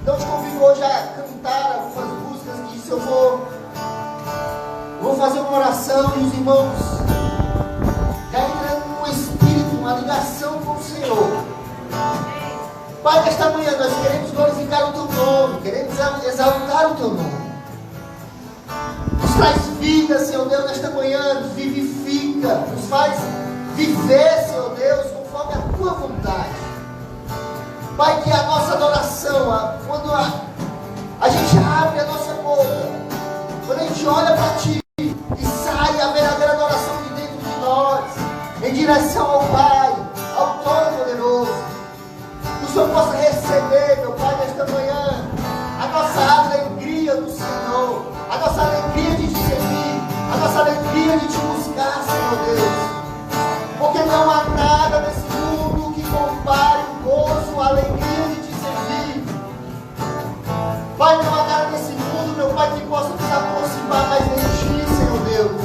Então eu te convido hoje a cantar algumas músicas que eu vou fazer uma oração e os irmãos já entrando no Espírito, uma ligação com o Senhor. Pai, nesta manhã nós queremos glorificar o Teu nome, queremos exaltar o Teu nome. Nos traz vida, Senhor Deus, nesta manhã, nos vivifica, nos faz viver, Senhor Deus, conforme a Tua vontade. Pai, que a nossa adoração, quando a gente abre a nossa boca, quando a gente olha para Ti, e sai a verdadeira adoração de dentro de nós, em direção ao Pai, ao Todo-Poderoso, que o Senhor possa receber, meu Pai, nesta manhã, a nossa alegria do Senhor, a nossa alegria de Te servir, a nossa alegria de Te buscar, Senhor Deus, porque não há nada nesse mundo que compare o gozo, a alegria de Te servir. Pai, não há nada nesse mundo, meu Pai, que possa nos aproximar mais de Ti, Senhor Deus.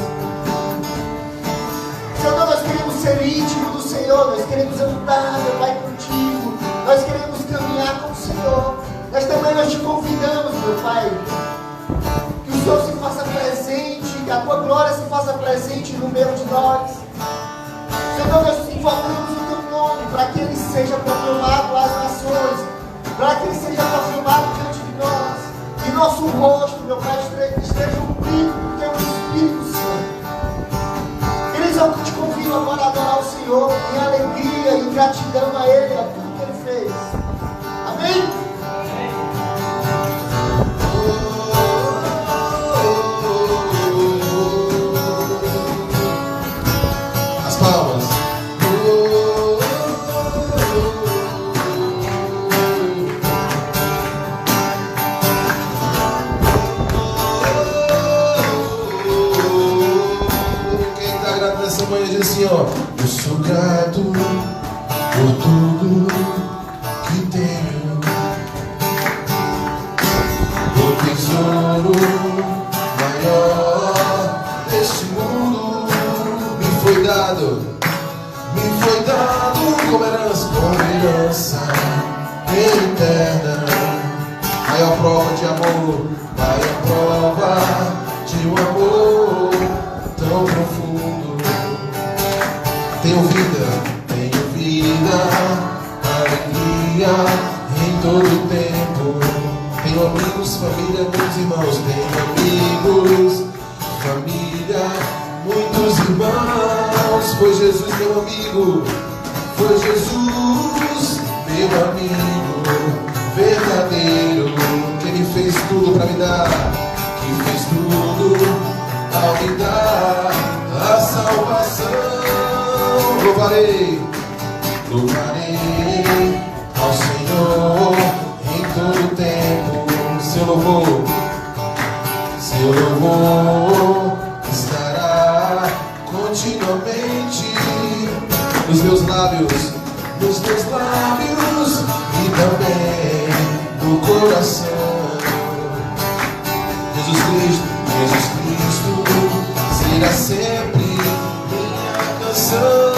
Senhor Deus, nós queremos ser íntimos do Senhor, nós queremos andar, meu Pai, contigo, nós queremos caminhar com o Senhor. Nesta manhã nós Te convidamos, meu Pai, que o Senhor se faça presente, que a Tua glória se faça presente no meio de nós. Senhor, nós invocamos o Teu nome para que Ele seja proclamado às nações, para que Ele seja proclamado diante de nós, e nosso rosto, meu Pai, esteja um brilho do Teu Espírito Santo. Eles eu te convido agora a adorar o Senhor em alegria e gratidão a Ele, a tudo que Ele fez. Amém? As palmas. Quem está grato nessa manhã diz assim, ó: eu sou grato por tudo que tenho. O tesouro maior deste mundo me foi dado como herança eterna. Maior prova de amor, maior prova de um amor tão profundo. Tenho vida, alegria em todo tempo. Tenho amigos, família, muitos irmãos. Tenho amigos, família, muitos irmãos. Foi Jesus meu amigo, foi Jesus meu amigo verdadeiro, que Ele fez tudo para me dar, que fez tudo ao me dar a salvação. Louvarei ao Senhor em todo tempo. Seu louvor estará continuamente nos meus lábios e também no coração. Jesus Cristo será sempre minha canção.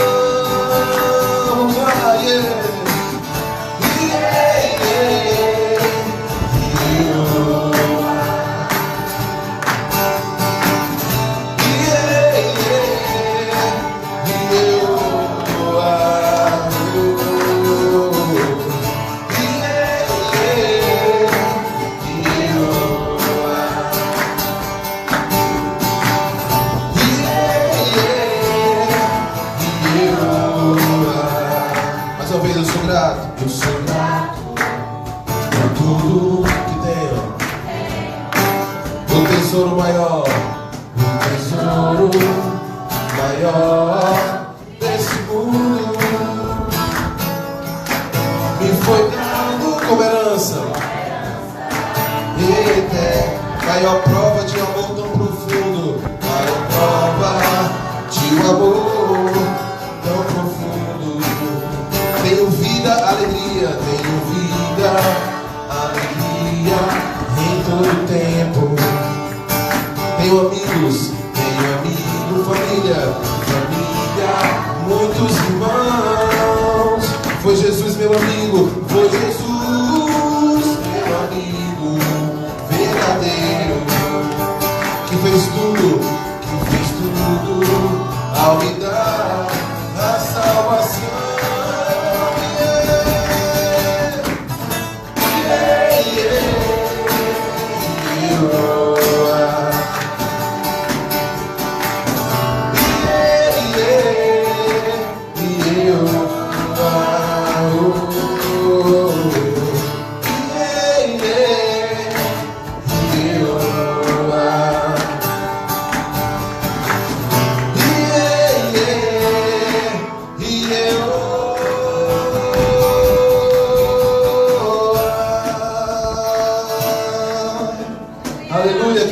Eu sou grato por tudo que tenho. O tesouro maior desse mundo me foi dado como herança eterna. Maior prova de amor tão profundo, maior prova de um amor tão profundo. Tenho vida, alegria em todo tempo. Tenho amigos, família, muitos irmãos. Foi Jesus meu amigo, foi Jesus meu amigo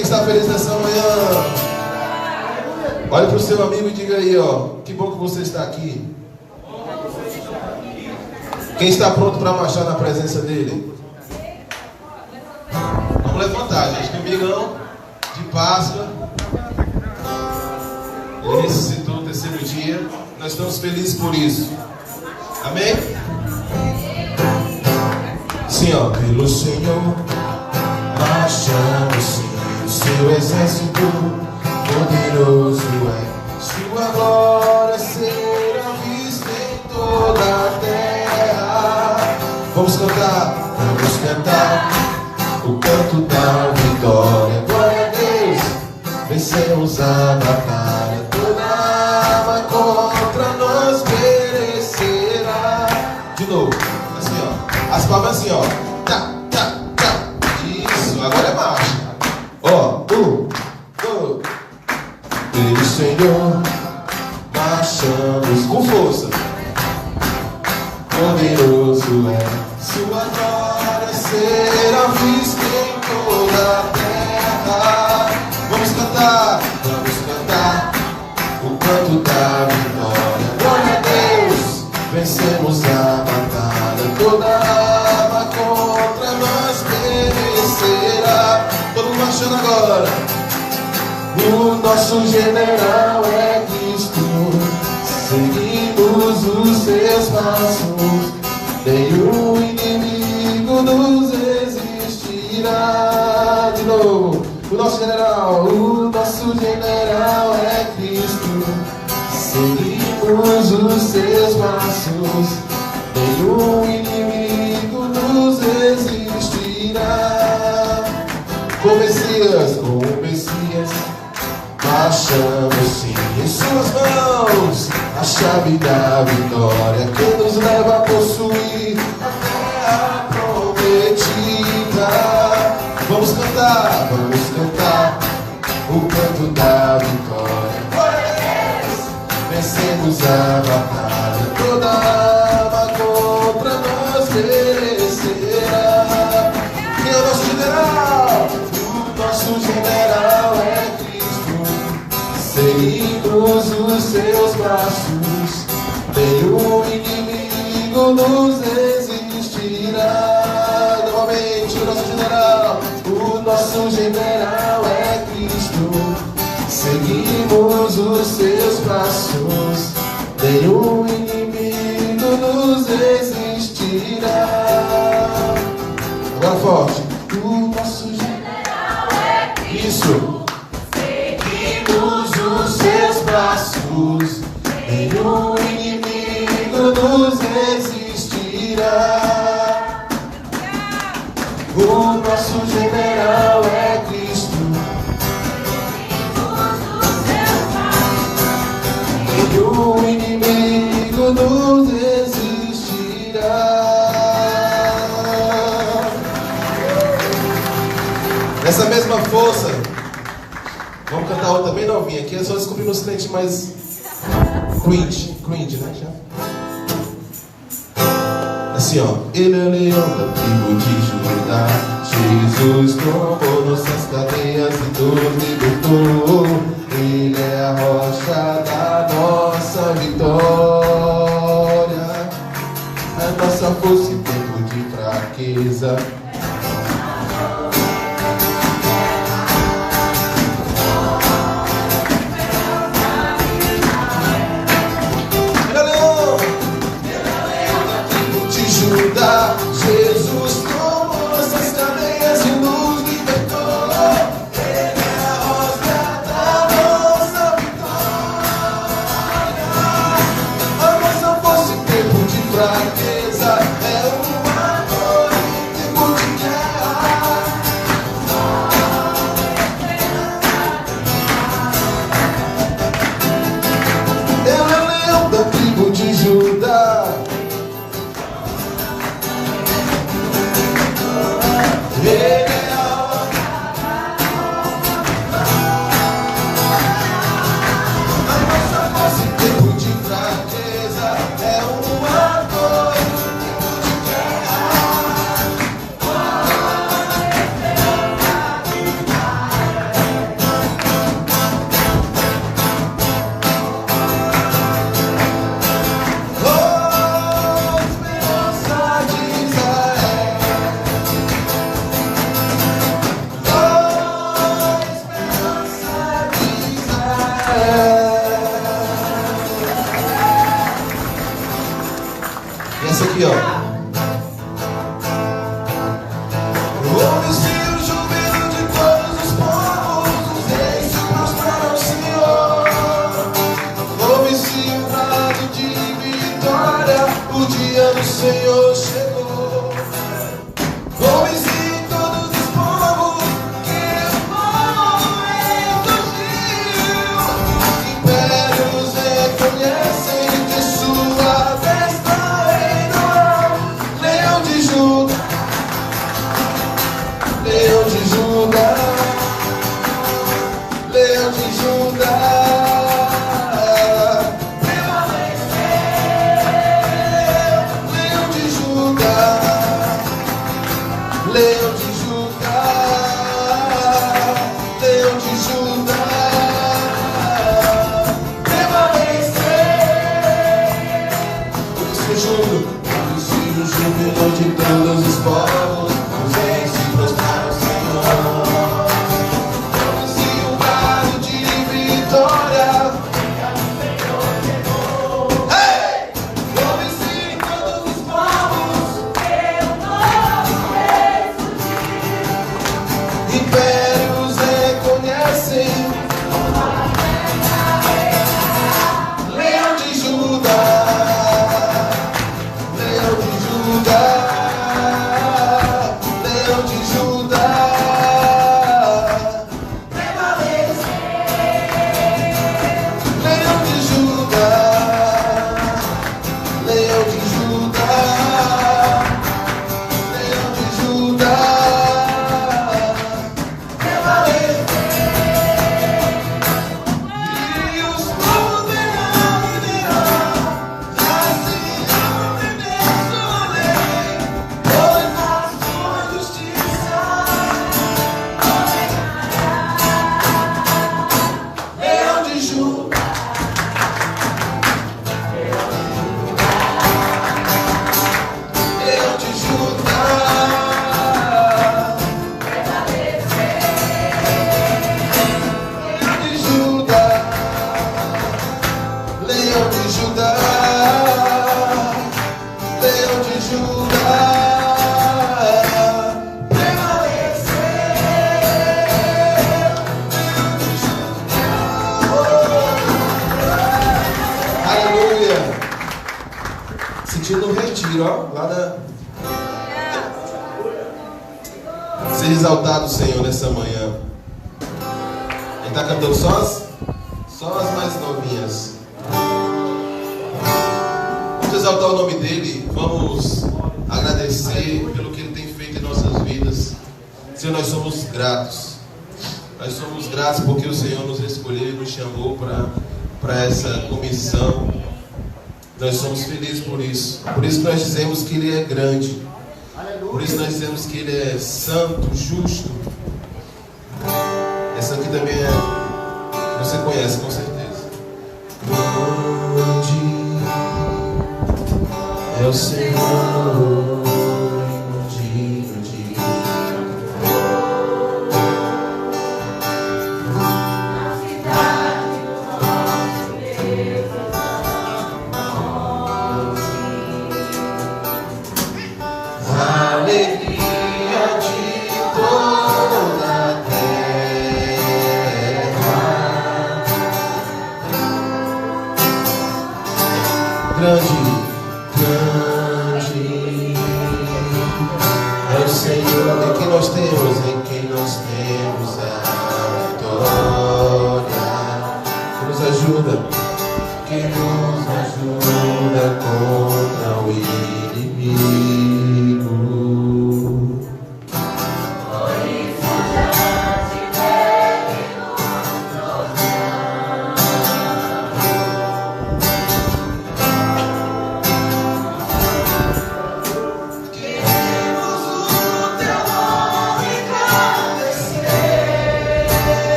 quem está feliz nessa manhã? Olhe para o seu amigo e diga aí, ó, que bom que você está aqui. Quem está pronto para marchar na presença dele? Vamos levantar, gente. Domingão de Páscoa. Ele ressuscitou no terceiro dia. Nós estamos felizes por isso. Amém? Sim, ó. Pelo Senhor marchamos, sim. O seu exército poderoso é. Sua glória será vista em toda a terra. Vamos cantar, o canto da vitória. Glória a Deus, vencemos a batalha. Toda arma contra nós perecerá. De novo, assim ó, as palmas assim ó. Tá, tá, tá. Isso, agora é marcha. Ó, pelo Senhor marchamos com força. Poderoso é. Sua glória será vista em toda a terra. Vamos cantar o canto da vitória. Glória a Deus, vencemos a batalha. Toda arma contra nós perecerá. Todo mundo marchando agora. O nosso general é Cristo. Seguimos os seus passos. Nenhum inimigo nos resistirá. De novo, o nosso general é Cristo. Seguimos os seus passos. Nenhum inimigo nos resistirá. Com o Messias, marchamos sim. Em suas mãos a chave da vitória que nos leva a possuir a terra prometida. Vamos cantar o canto da vitória. Vencemos a batalha. Toda arma contra nós perecerá. Quem é o nosso general? O nosso general é Cristo. Seguimos os seus passos. Nenhum inimigo nos resistirá. Novamente, o nosso general é Cristo. Seguimos os seus passos. Nenhum inimigo nos resistirá. Agora forte. O nosso general é Cristo. Isso. Seguimos os seus passos. Nenhum inimigo nos resistirá. O nosso general é Cristo. Nenhum inimigo nos resistirá. Nessa mesma força, vamos cantar outra bem novinha aqui. É só descobrir os crentes mais cringe, né? Já. Assim, ó. Ele é o leão da tribo de Judá. Jesus tomou nossas cadeias e nos libertou. Ele é a rocha da nossa vitória. A nossa força em tempo de fraqueza. Jesus tomou nossas cadeias e nos libertou. igreja, ó, lá na... Seja exaltado, Senhor, nessa manhã. A gente está cantando só as mais novinhas. Vamos exaltar o nome dele. Vamos agradecer pelo que ele tem feito em nossas vidas. Senhor, nós somos gratos. Nós somos gratos porque o Senhor nos escolheu e nos chamou para essa comissão. Nós somos felizes por isso. Por isso que nós dizemos que Ele é grande. Por isso nós dizemos que Ele é santo, justo. Essa aqui também você conhece com certeza. Grande é o Senhor.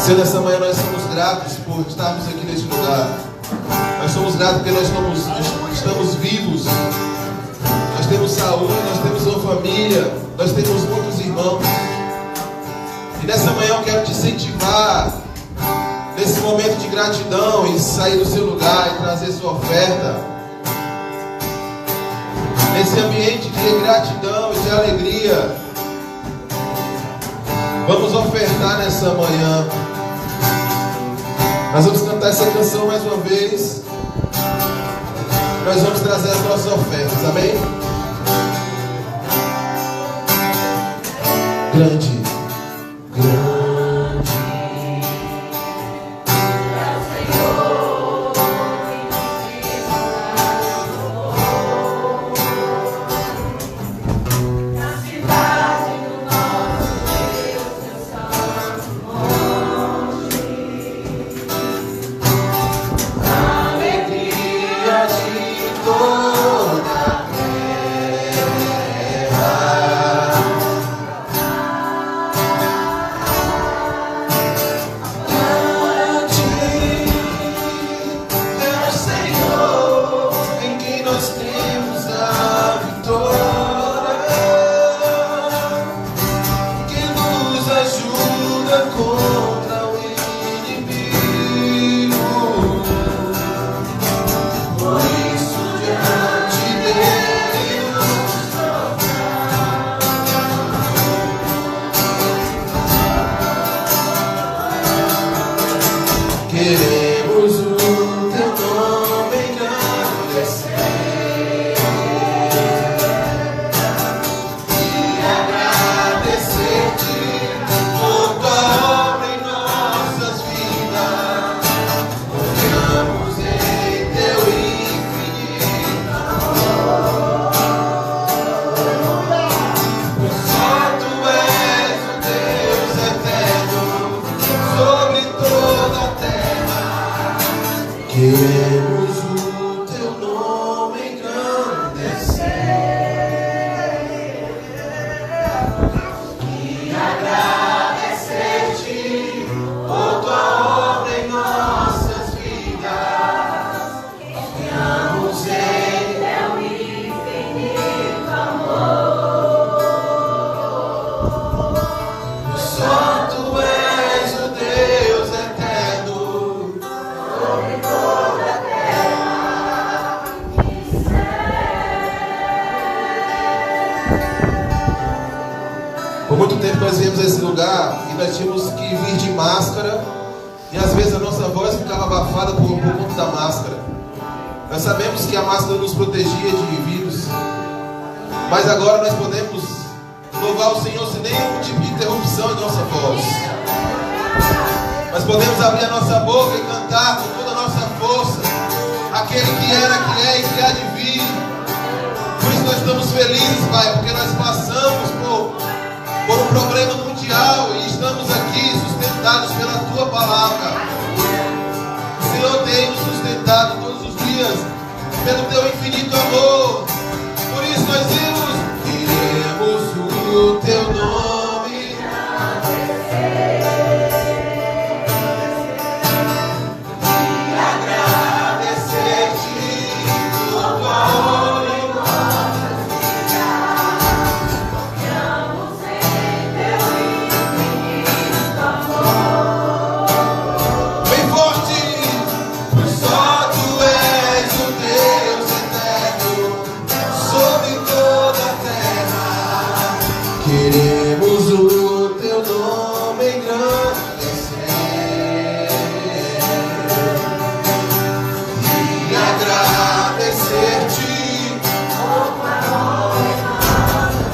Senhor, nessa manhã nós somos gratos por estarmos aqui neste lugar. Nós somos gratos porque nós estamos vivos. Nós temos saúde, nós temos uma família, nós temos muitos irmãos. E nessa manhã eu quero te incentivar nesse momento de gratidão e sair do seu lugar e trazer sua oferta. Nesse ambiente de gratidão e de alegria, vamos ofertar nessa manhã. Nós vamos cantar essa canção mais uma vez. Nós vamos trazer as nossas ofertas, amém? Grande, grande é o Senhor, na cidade do nosso Deus, seu santo monte, a alegria de toda a terra. Queremos o teu nome engrandecer e agradecer-te Queremos o teu nome engrandecer e agradecer-te por tua obra em nossas vidas. Confiamos em teu infinito amor. Só tu és o Deus eterno sobre toda a terra e céu. Por muito tempo nós viemos a esse lugar e nós tínhamos que vir de máscara, e às vezes a nossa voz ficava abafada por conta da máscara. Nós sabemos que a máscara nos protegia de vírus, mas agora nós podemos louvar o Senhor sem nenhum tipo de interrupção em nossa voz. Nós podemos abrir a nossa boca e cantar com toda a nossa força aquele que era, que é e que há de vir. Por isso nós estamos felizes, Pai, porque nós passamos por um problema mundial e estamos aqui sustentados pela Tua Palavra. O Senhor tem nos sustentado todos os dias pelo Teu infinito amor. Por isso nós queremos o Teu nome e agradecer-te por tua obra em nossas vidas. Confiamos em teu infinito amor. Bem forte, pois só tu és o Deus eterno sobre toda a terra. Queremos o teu nome engrandecer e agradecer-te por tua obra em nossas vidas.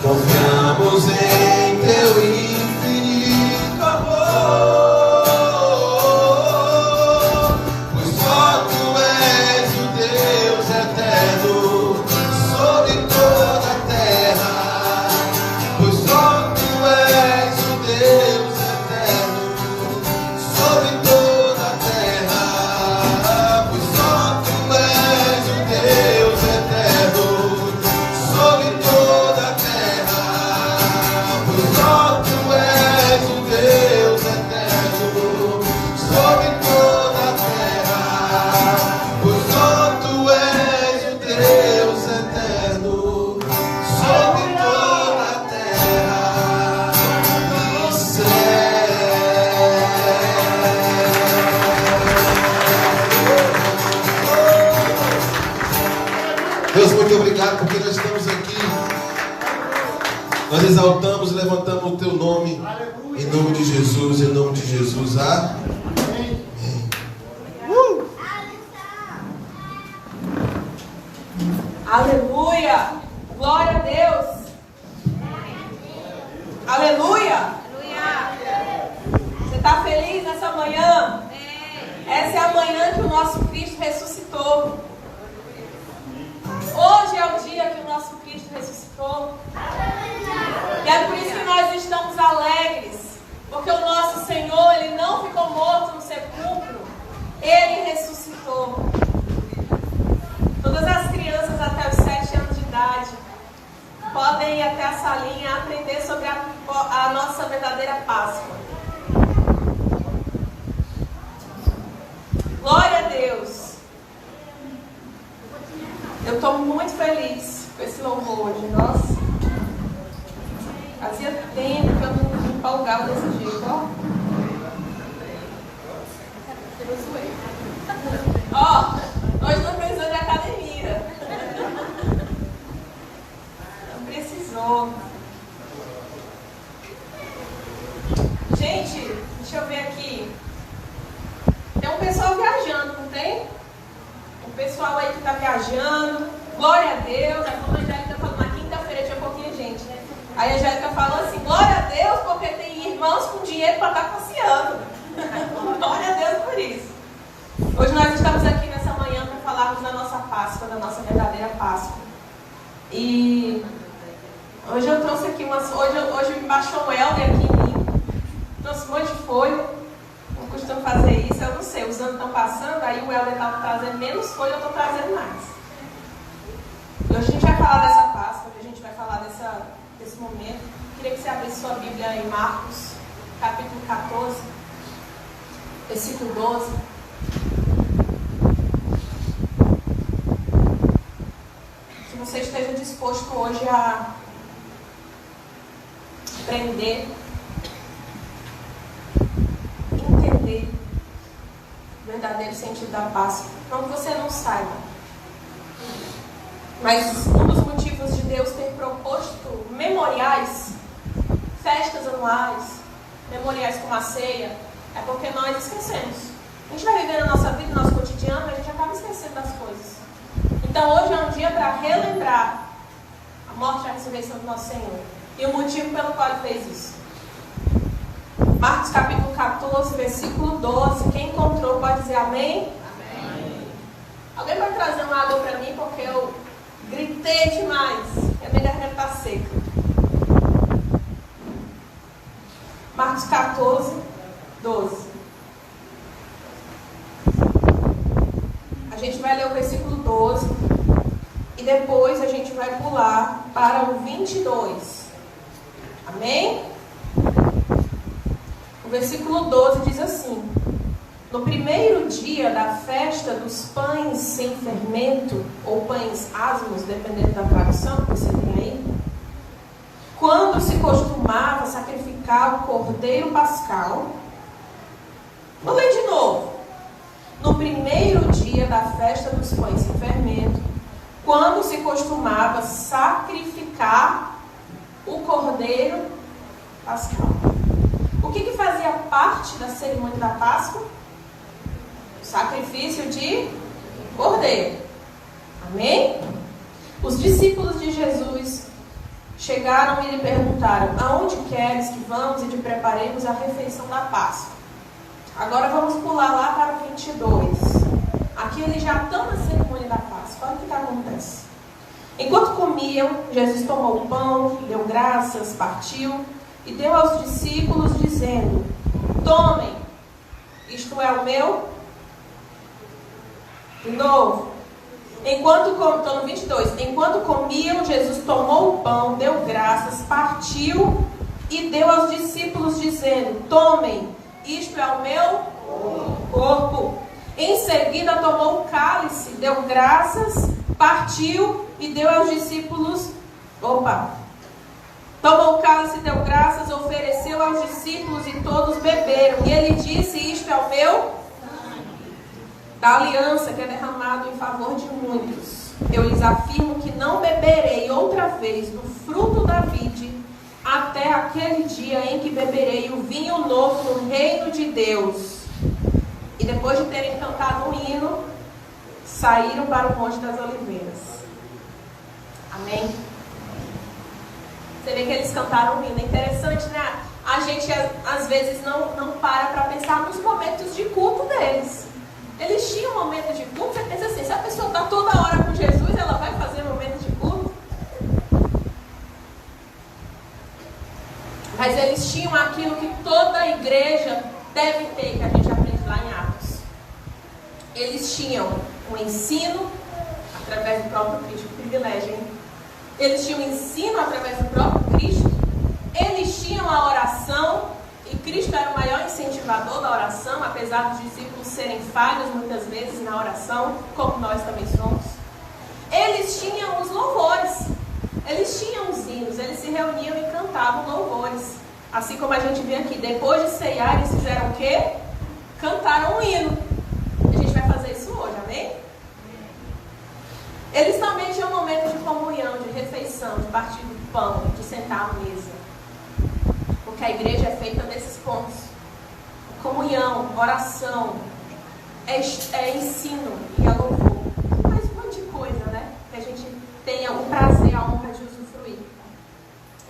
Confiamos em teu infinito amor, pois só tu és o Deus eterno sobre toda a terra. Pois só tu és o Deus eterno sobre toda a terra. Pois só tu és o Deus eterno sobre toda a terra. Pois só tu és o Deus eterno sobre toda a terra. Pois só tu és o Deus eterno sobre toda a terra e céu. Deus, muito obrigado porque nós estamos aqui. Nós exaltamos e levantamos o teu nome. Em nome de Jesus, em nome de Jesus. Amém. Aleluia! Glória a Deus! Aleluia! Você está feliz nessa manhã? Essa é a manhã que o nosso Cristo ressuscitou. Hoje é o dia que o nosso Cristo ressuscitou. E é por isso que nós estamos alegres. Porque o nosso Senhor, Ele não ficou morto no sepulcro. Ele ressuscitou. Todas as crianças até os 7 anos de idade podem ir até a salinha aprender sobre a nossa verdadeira Páscoa. Glória a Deus. Eu estou muito feliz com esse louvor hoje. Nossa, fazia tempo que eu não me empolgava desse jeito, ó. Ó, hoje não precisou de academia. Não precisou. Gente, deixa eu ver aqui. Tem um pessoal viajando, não tem? O pessoal aí que está viajando. Glória a Deus. Aí como a Angélica falou, na quinta-feira tinha pouquinha gente, né? Aí a Angélica falou assim, glória a Deus, porque tem irmãos com dinheiro para estar passeando. Glória a Deus por isso. Hoje nós estamos aqui nessa manhã para falarmos da nossa Páscoa, da nossa verdadeira Páscoa. E hoje eu trouxe aqui umas... Hoje me baixou um Helder aqui em mim. Trouxe um monte de folha. Não costumo fazer isso. Eu não sei, os anos estão passando, aí o Helder estava trazendo menos folha, eu estou trazendo mais. E hoje a gente vai falar dessa Páscoa, hoje a gente vai falar desse momento. Eu queria que você abrisse sua Bíblia em Marcos, capítulo 14, versículo 12. Que você esteja disposto hoje a aprender, entender o verdadeiro sentido da Páscoa. Não que você não saiba, mas um dos motivos de Deus ter proposto memoriais, festas anuais, memoriais como a ceia, é porque nós esquecemos. A gente vai viver na nossa vida, no nosso cotidiano, mas a gente acaba esquecendo das coisas. Então hoje é um dia para relembrar a morte e a ressurreição do nosso Senhor. E o motivo pelo qual ele fez isso. Marcos capítulo 14, versículo 12. Quem encontrou pode dizer amém? Amém. Alguém vai trazer uma água para mim porque eu gritei demais. E a minha garganta está seca. Marcos 14, 12. A gente vai ler o versículo 12 e depois a gente vai pular para o 22. Amém? O versículo 12 diz assim: no primeiro dia da festa dos pães sem fermento, ou pães asmos, dependendo da tradução que você tem aí, quando se costumava sacrificar o cordeiro pascal. Vou ler de novo. No primeiro dia da festa dos pães sem fermento, quando se costumava sacrificar o cordeiro pascal. O que fazia parte da cerimônia da Páscoa? O sacrifício de cordeiro. Amém? Os discípulos de Jesus chegaram e lhe perguntaram: aonde queres que vamos e te preparemos a refeição da Páscoa? Agora vamos pular lá para o 22. Aqui eles já estão na cerimônia da Páscoa. Olha o que acontece. Enquanto comiam, Jesus tomou o pão, deu graças, partiu e deu aos discípulos, dizendo: tomem, isto é o meu. De novo. Estou no 22. Enquanto comiam, Jesus tomou o pão, deu graças, partiu e deu aos discípulos, dizendo: tomem, isto é o meu corpo. Em seguida tomou o cálice, deu graças, partiu e deu aos discípulos. Tomou o cálice, deu graças, ofereceu aos discípulos e todos beberam. E ele disse: isto é o meu da aliança, que é derramado em favor de muitos. Eu lhes afirmo que não beberei outra vez do fruto da vide, até aquele dia em que beberei o vinho novo no reino de Deus. E depois de terem cantado um hino, saíram para o Monte das Oliveiras. Amém? Você vê que eles cantaram um hino. É interessante, né? A gente às vezes não para pensar nos momentos de culto deles. Eles tinham um momento de culto. Você pensa assim: se a pessoa está toda hora com Jesus, ela vai fazer um momento de culto? Mas eles tinham aquilo que toda a igreja deve ter, que a gente aprende lá em Atos. Eles tinham um ensino através do próprio Cristo. Que privilégio, hein? Eles tinham ensino através do próprio Cristo. Eles tinham a oração. E Cristo era o maior incentivador da oração, apesar dos discípulos serem falhos muitas vezes na oração, como nós também somos. Eles tinham os louvores. Eles tinham os hinos. Eles se reuniam e cantavam louvores. Assim como a gente vê aqui, depois de ceiar, eles fizeram o quê? Cantaram um hino. A gente vai fazer isso hoje, amém? Eles também tinham um momento de comunhão, de refeição, de partir do pão, de sentar à mesa. Porque a igreja é feita desses pontos. Comunhão, oração, é ensino e é louvor. Mais um monte de coisa, né? Que a gente tenha o prazer, a honra de usufruir.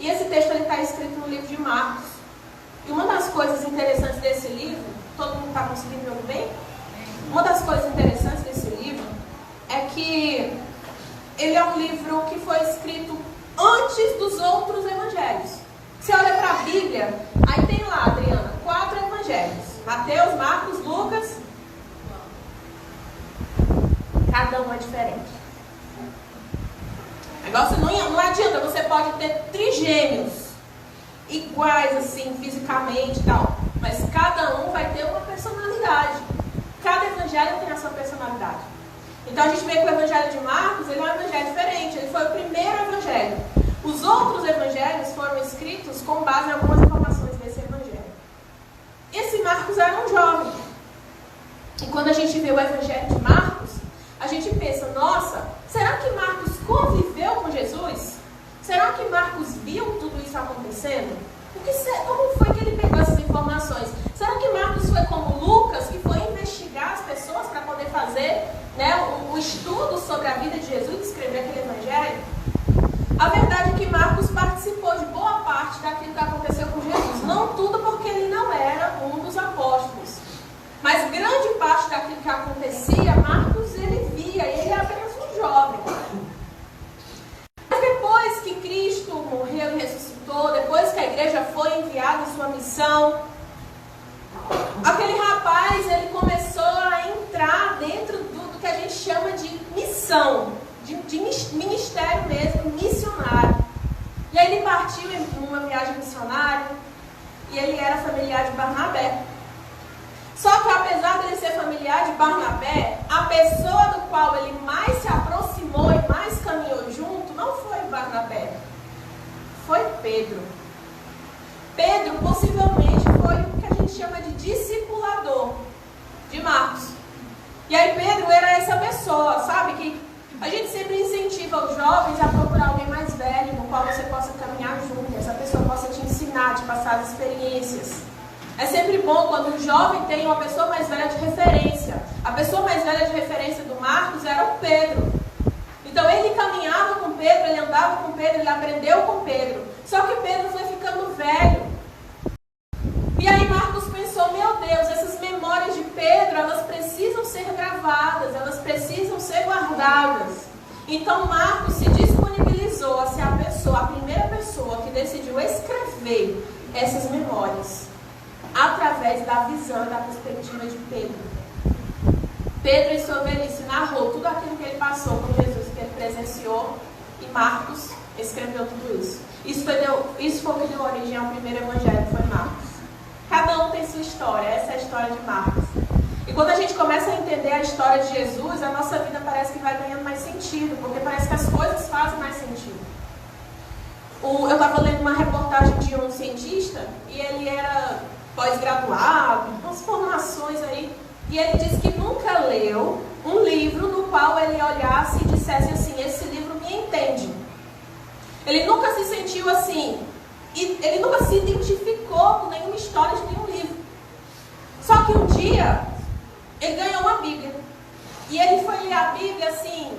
E esse texto está escrito no livro de Marcos. E uma das coisas interessantes desse livro, todo mundo está conseguindo me ouvir bem? Uma das coisas interessantes desse livro é que ele é um livro que foi escrito antes dos outros evangelhos. Você olha para a Bíblia, aí tem lá, Adriana, 4 evangelhos: Mateus, Marcos, Lucas cada um é diferente. O negócio não adianta, você pode ter trigêmeos iguais assim, fisicamente e tal, mas cada um vai ter uma personalidade. Cada evangelho tem a sua personalidade. Então a gente vê que o evangelho de Marcos, ele é um evangelho diferente, ele foi o primeiro evangelho. Os outros evangelhos foram escritos com base em algumas informações desse evangelho. Esse Marcos era um jovem. E quando a gente vê o evangelho de Marcos, a gente pensa, nossa, será que Marcos conviveu com Jesus? Será que Marcos viu tudo isso acontecendo? Como foi que ele pegou essas informações? Será que Marcos foi como Lucas, que foi investigar as pessoas para poder fazer, né, um estudo sobre a vida de Jesus e escrever aquele evangelho? A verdade é que Marcos participou de boa parte daquilo que aconteceu com Jesus. Não tudo, porque ele não era um dos apóstolos. Mas grande parte daquilo que acontecia, Marcos ele via, e ele era apenas um jovem. Mas depois que Cristo morreu e ressuscitou, depois que a igreja foi enviada em sua missão, aquele rapaz ele começou a entrar dentro do que a gente chama de missão, de ministério mesmo, missionário. E aí ele partiu em uma viagem missionária e ele era familiar de Barnabé. Só que apesar de ele ser familiar de Barnabé, a pessoa do qual ele mais se aproximou e mais caminhou junto não foi Barnabé, foi Pedro. Pedro possivelmente foi o que a gente chama de discipulador de Marcos. E aí Pedro era essa pessoa, sabe, que a gente sempre incentiva os jovens a procurar alguém mais velho, no qual você possa caminhar junto, essa pessoa possa te ensinar, te passar as experiências. É sempre bom quando um jovem tem uma pessoa mais velha de referência. A pessoa mais velha de referência do Marcos era o Pedro. Então ele caminhava com Pedro, ele andava com Pedro, ele aprendeu com Pedro. Só que Pedro foi ficando velho. E aí Marcos pensou, meu Deus, essas memórias de Pedro, elas precisam ser gravadas, elas precisam ser guardadas. Então Marcos se disponibilizou a ser a primeira pessoa que decidiu escrever essas memórias, através da visão e da perspectiva de Pedro. Pedro, em sua velhice, narrou tudo aquilo que ele passou com Jesus, que ele presenciou, e Marcos escreveu tudo isso. Isso foi o que deu origem ao primeiro evangelho, foi Marcos. Cada um tem sua história, essa é a história de Marcos. E quando a gente começa a entender a história de Jesus, a nossa vida parece que vai ganhando mais sentido, porque parece que as coisas fazem mais sentido. Eu estava lendo uma reportagem de um cientista, e ele era pós-graduado, umas formações aí, e ele disse que nunca leu um livro no qual ele olhasse e dissesse assim, esse livro me entende. Ele nunca se sentiu assim, e ele nunca se identificou com nenhuma história de nenhum livro. Só que um dia, ele ganhou uma Bíblia, e ele foi ler a Bíblia assim,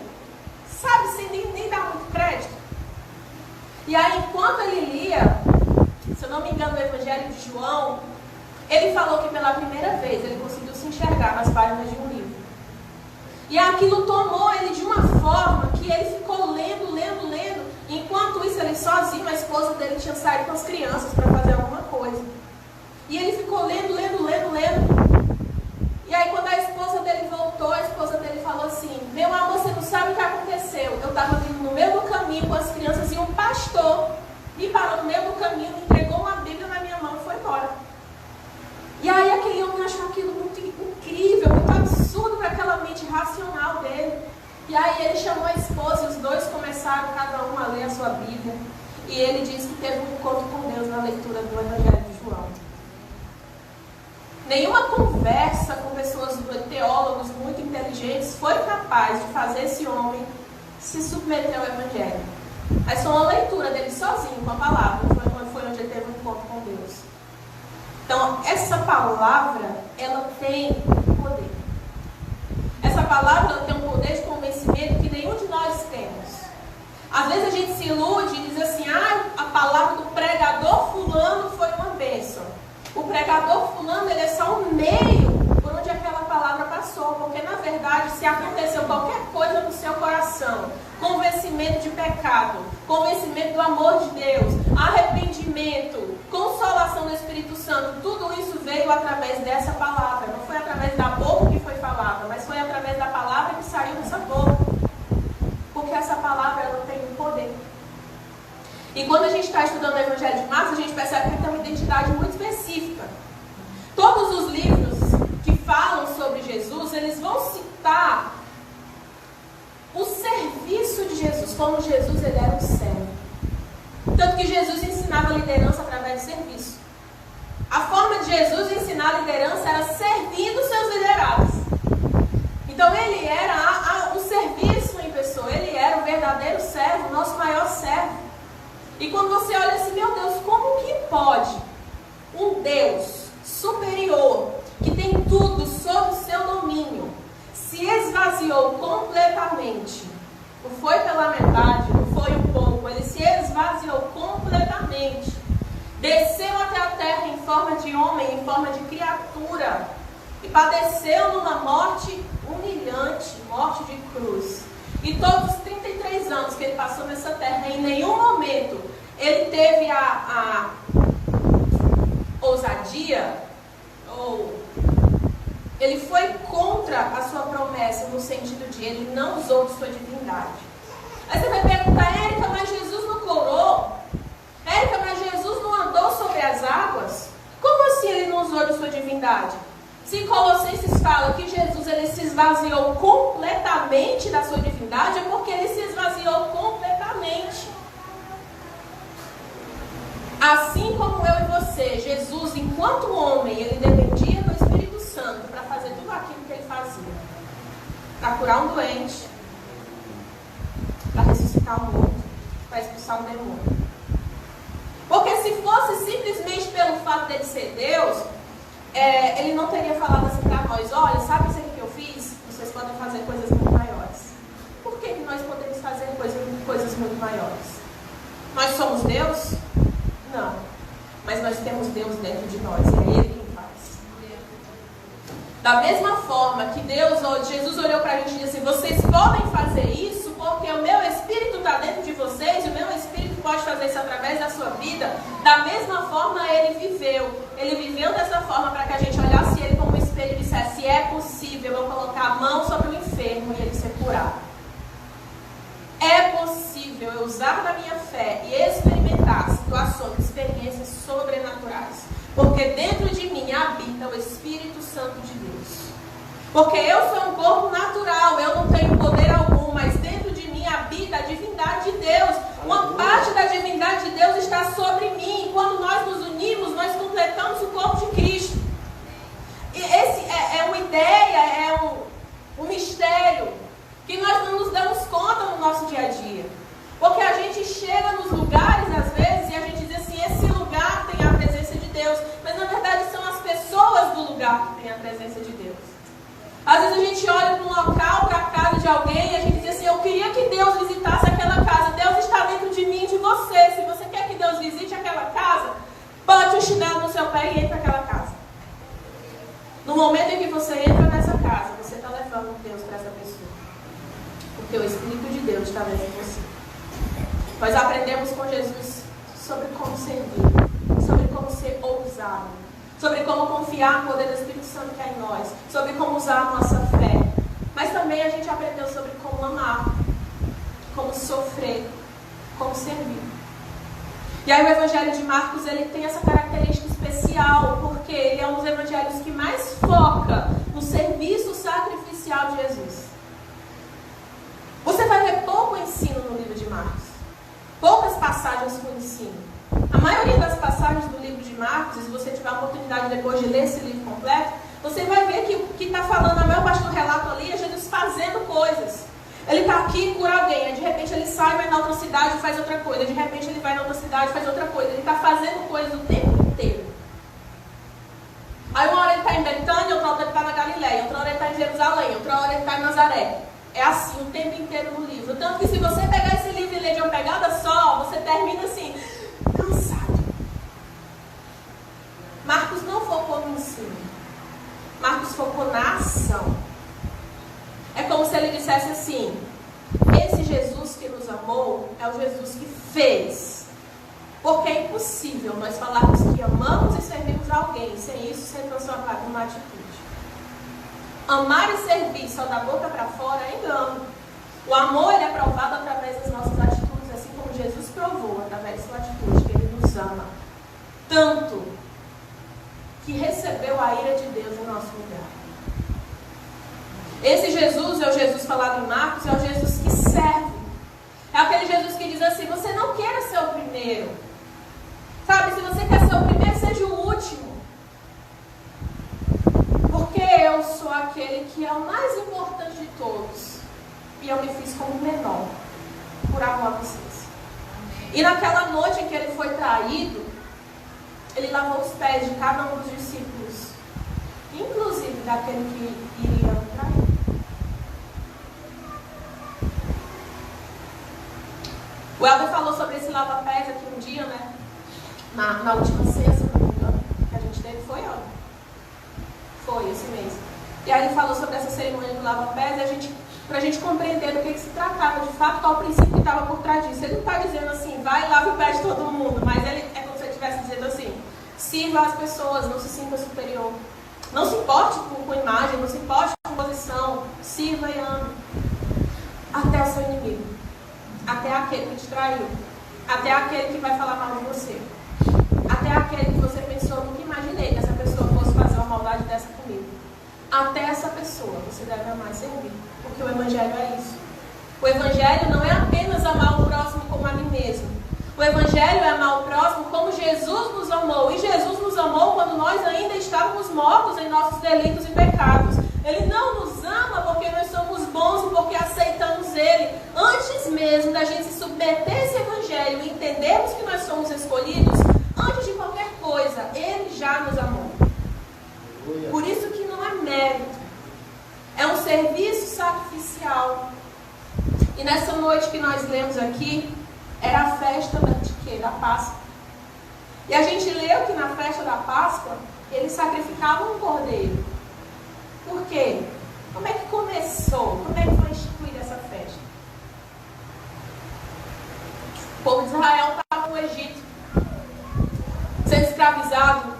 sabe, sem nem dar muito crédito. E aí, enquanto ele lia, se eu não me engano, o Evangelho de João, ele falou que pela primeira vez ele conseguiu se enxergar nas páginas de um livro. E aquilo tomou ele de uma forma que ele ficou lendo. Enquanto isso, ele sozinho, a esposa dele tinha saído com as crianças para fazer alguma coisa. E ele ficou lendo. E aí, quando a esposa dele voltou, a esposa dele falou assim, meu amor, você não sabe o que aconteceu. Eu estava vindo no meio do caminho com as crianças e um pastor me parou no meio do caminho, me entregou uma Bíblia na minha mão e foi embora. E aí aquele homem achou aquilo muito incrível, muito absurdo para aquela mente racional dele. E aí ele chamou a esposa e os dois começaram cada um a ler a sua Bíblia. E ele disse que teve um encontro com Deus na leitura do Evangelho de João. Nenhuma conversa com pessoas, teólogos muito inteligentes, foi capaz de fazer esse homem se submeter ao Evangelho. Mas foi uma leitura dele sozinho, com a palavra, foi onde ele teve um encontro com Deus. Então, essa palavra, ela tem poder. Essa palavra, ela tem um poder de convencimento que nenhum de nós temos. Às vezes a gente se ilude e diz assim, a palavra do pregador fulano foi uma bênção. O pregador fulano, ele é só um meio por onde aquela palavra passou, porque na verdade, se aconteceu qualquer coisa no seu coração, convencimento de pecado, convencimento do amor de Deus, arrependimento, consolação do Espírito Santo, tudo isso veio através dessa palavra. Não foi através da boca que foi falada, mas foi através da palavra que saiu dessa boca. a gente está estudando o Evangelho de Marcos, a gente percebe que ele tem uma identidade muito específica. Todos os livros que falam sobre Jesus, eles vão citar o serviço de Jesus, como Jesus ele era um servo. Tanto que Jesus ensinava liderança através de serviço. A forma de Jesus ensinar a liderança era servindo seus liderados. Então ele era o serviço em pessoa, ele era o verdadeiro servo, o nosso maior servo. E quando você olha assim, meu Deus, como que pode um Deus superior, que tem tudo sob o seu domínio, se esvaziou completamente? Não foi pela metade, não foi um pouco, ele se esvaziou completamente. Desceu até a terra em forma de homem, em forma de criatura, e padeceu numa morte humilhante, morte de cruz. E todos os 33 anos que ele passou nessa terra, em nenhum momento ele teve a ousadia, ou ele foi contra a sua promessa, no sentido de ele não usou de sua divindade. Aí você vai perguntar, Érica, mas Jesus não curou? Érica, mas Jesus não andou sobre as águas? Como assim ele não usou de sua divindade? Se Colossenses fala que Jesus ele se esvaziou completamente da sua divindade, é porque ele se esvaziou completamente. Assim como eu e você, Jesus, enquanto homem, ele dependia do Espírito Santo para fazer tudo aquilo que ele fazia. Para curar um doente, para ressuscitar um morto, para expulsar um demônio. Porque se fosse simplesmente pelo fato dele ser Deus, ele não teria falado assim para nós, olha, sabe isso aqui que eu fiz? Vocês podem fazer coisas muito maiores. Por que nós podemos fazer coisas muito maiores? Nós somos Deus? Não. Mas nós temos Deus dentro de nós, e é Ele quem faz. Da mesma forma que Jesus olhou para a gente e disse assim, vocês podem fazer isso porque o meu Espírito está dentro de vocês, e o meu Espírito pode fazer isso através da sua vida. Da mesma forma ele viveu. Ele viveu dessa forma para que a gente olhasse ele como um espelho e dissesse, é possível eu colocar a mão sobre o enfermo e ele ser curado. É possível eu usar da minha fé e experimentar situações, experiências sobrenaturais. Porque dentro de mim habita o Espírito Santo de Deus. Porque eu sou um corpo natural, eu não tenho poder algum, mas dentro de mim habita a divindade de Deus. Uma parte da divindade de Deus está sobre mim. E quando nós nos unimos, nós completamos o corpo de Cristo. E esse é uma ideia, é um mistério que nós não nos damos conta no nosso dia a dia. Porque a gente chega nos lugares, às vezes, e a gente diz assim, esse lugar tem a presença de Deus. Mas, na verdade, são as pessoas do lugar que têm a presença de Deus. Às vezes a gente olha para um local, para a casa de alguém, e a gente diz assim, eu queria que Deus visitasse aquela casa. Deus está dentro de mim e de você. Se você quer que Deus visite aquela casa, bote o chinelo no seu pé e entre naquela casa. No momento em que você entra nessa casa, você está levando Deus para essa pessoa. Porque o Espírito de Deus está dentro de você. Nós aprendemos com Jesus sobre como servir, sobre como ser ousado, sobre como confiar no poder do Espírito Santo que é em nós, sobre como usar a nossa fé. Mas também a gente aprendeu sobre como amar, como sofrer, como servir. E aí o Evangelho de Marcos, ele tem essa característica especial, porque ele é um dos evangelhos que mais foca no serviço sacrificial de Jesus. Você vai ver pouco ensino no livro de Marcos. Poucas passagens com ensino. A maioria das passagens do livro de Marcos, e se você tiver a oportunidade depois de ler esse livro completo, você vai ver que o que está falando, a maior parte do relato ali, é Jesus fazendo coisas. Ele está aqui e cura alguém, aí de repente ele sai, vai na outra cidade e faz outra coisa, de repente ele vai na outra cidade e faz outra coisa. Ele está fazendo coisas o tempo inteiro. Aí uma hora ele está em Betânia, outra hora ele está na Galileia, outra hora ele está em Jerusalém, outra hora ele está em Nazaré. É assim o tempo inteiro no livro. Tanto que se você pegar esse livro e ler de uma pegada só, você termina assim, cansado. Marcos não focou no ensino. Marcos focou na ação. É como se ele dissesse assim, esse Jesus que nos amou é o Jesus que fez. Porque é impossível nós falarmos que amamos e servimos alguém sem isso ser transformado numa atitude. Amar e servir só da boca para fora é engano. O amor ele é provado através das nossas atitudes, assim como Jesus provou, através de sua atitude, que Ele nos ama tanto, que recebeu a ira de Deus em nosso lugar. Esse Jesus é o Jesus falado em Marcos, é o Jesus que serve. É aquele Jesus que diz assim: você não queira ser o primeiro. Sabe, se você quer ser o primeiro, seja o último. Porque eu sou aquele que é o mais importante de todos. E eu me fiz como o menor, por amor a vocês. E naquela noite em que ele foi traído, ele lavou os pés de cada um dos discípulos, inclusive daquele que iria trair. O Helder falou sobre esse lava-pés aqui um dia, né? Na última sexta, se não me engano, que a gente teve, foi, ó. Foi esse mês. E aí ele falou sobre essa cerimônia do lava-pés, pra gente compreender do que se tratava, de fato, qual o princípio que estava por trás disso. Ele não está dizendo assim, vai e lava o pé de todo mundo, mas ele é como se ele estivesse dizendo assim: sirva as pessoas, não se sinta superior. Não se importe com imagem, não se importe com posição, sirva e ame. Até o seu inimigo. Até aquele que te traiu. Até aquele que vai falar mal de você. Até aquele que você pensou, nunca imaginei que essa pessoa fosse fazer uma maldade dessa comigo. Até essa pessoa você deve amar e servir. Porque o Evangelho é isso. O Evangelho não é apenas amar o próximo como a mim mesmo. O Evangelho é amar o próximo como Jesus nos amou. E Jesus nos amou quando nós ainda estávamos mortos em nossos delitos e pecados. Ele não nos ama porque nós somos bons e porque aceitamos Ele. Antes mesmo da gente se submeter a esse Evangelho e entendermos que nós somos escolhidos, antes de qualquer coisa, Ele já nos amou. Por isso que não é mérito. É um serviço sacrificial. E nessa noite que nós lemos aqui, era a festa de quê? Da Páscoa. E a gente leu que na festa da Páscoa, eles sacrificavam um cordeiro. Por quê? Como é que começou? Como é que foi instituída essa festa? O povo de Israel estava no Egito, sendo escravizado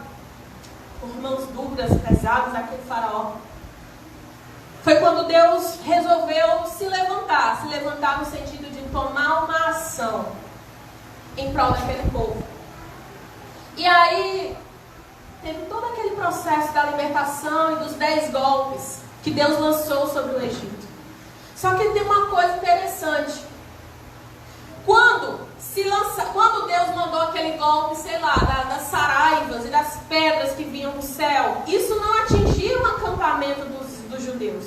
por mãos duras, pesadas daquele faraó. Foi quando Deus resolveu se levantar no sentido de tomar uma ação em prol daquele povo. E aí teve todo aquele processo da libertação e dos 10 golpes que Deus lançou sobre o Egito. Só que tem uma coisa interessante. Quando Deus mandou aquele golpe, sei lá, das saraivas e das pedras que vinham do céu, isso não atingiu o acampamento dos judeus.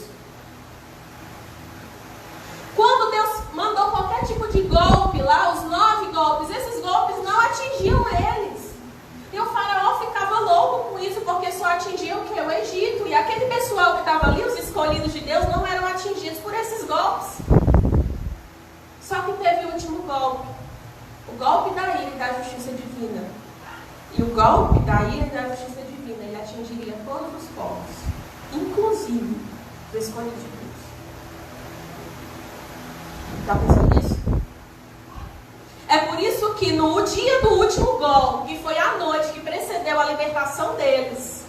Quando Deus mandou qualquer tipo de golpe lá, os 9 golpes, esses golpes não atingiam eles. E o faraó ficava louco com isso, porque só atingia o que? O Egito. E aquele pessoal que estava ali, os escolhidos de Deus, não eram atingidos por esses golpes. Só que teve o último golpe. O golpe da ira e da justiça divina. E o golpe da ira e da justiça divina, ele atingiria todos os povos, inclusive os escolhidos de Deus. Está pensando nisso? É por isso que no dia do último golpe, que foi a noite que precedeu a libertação deles,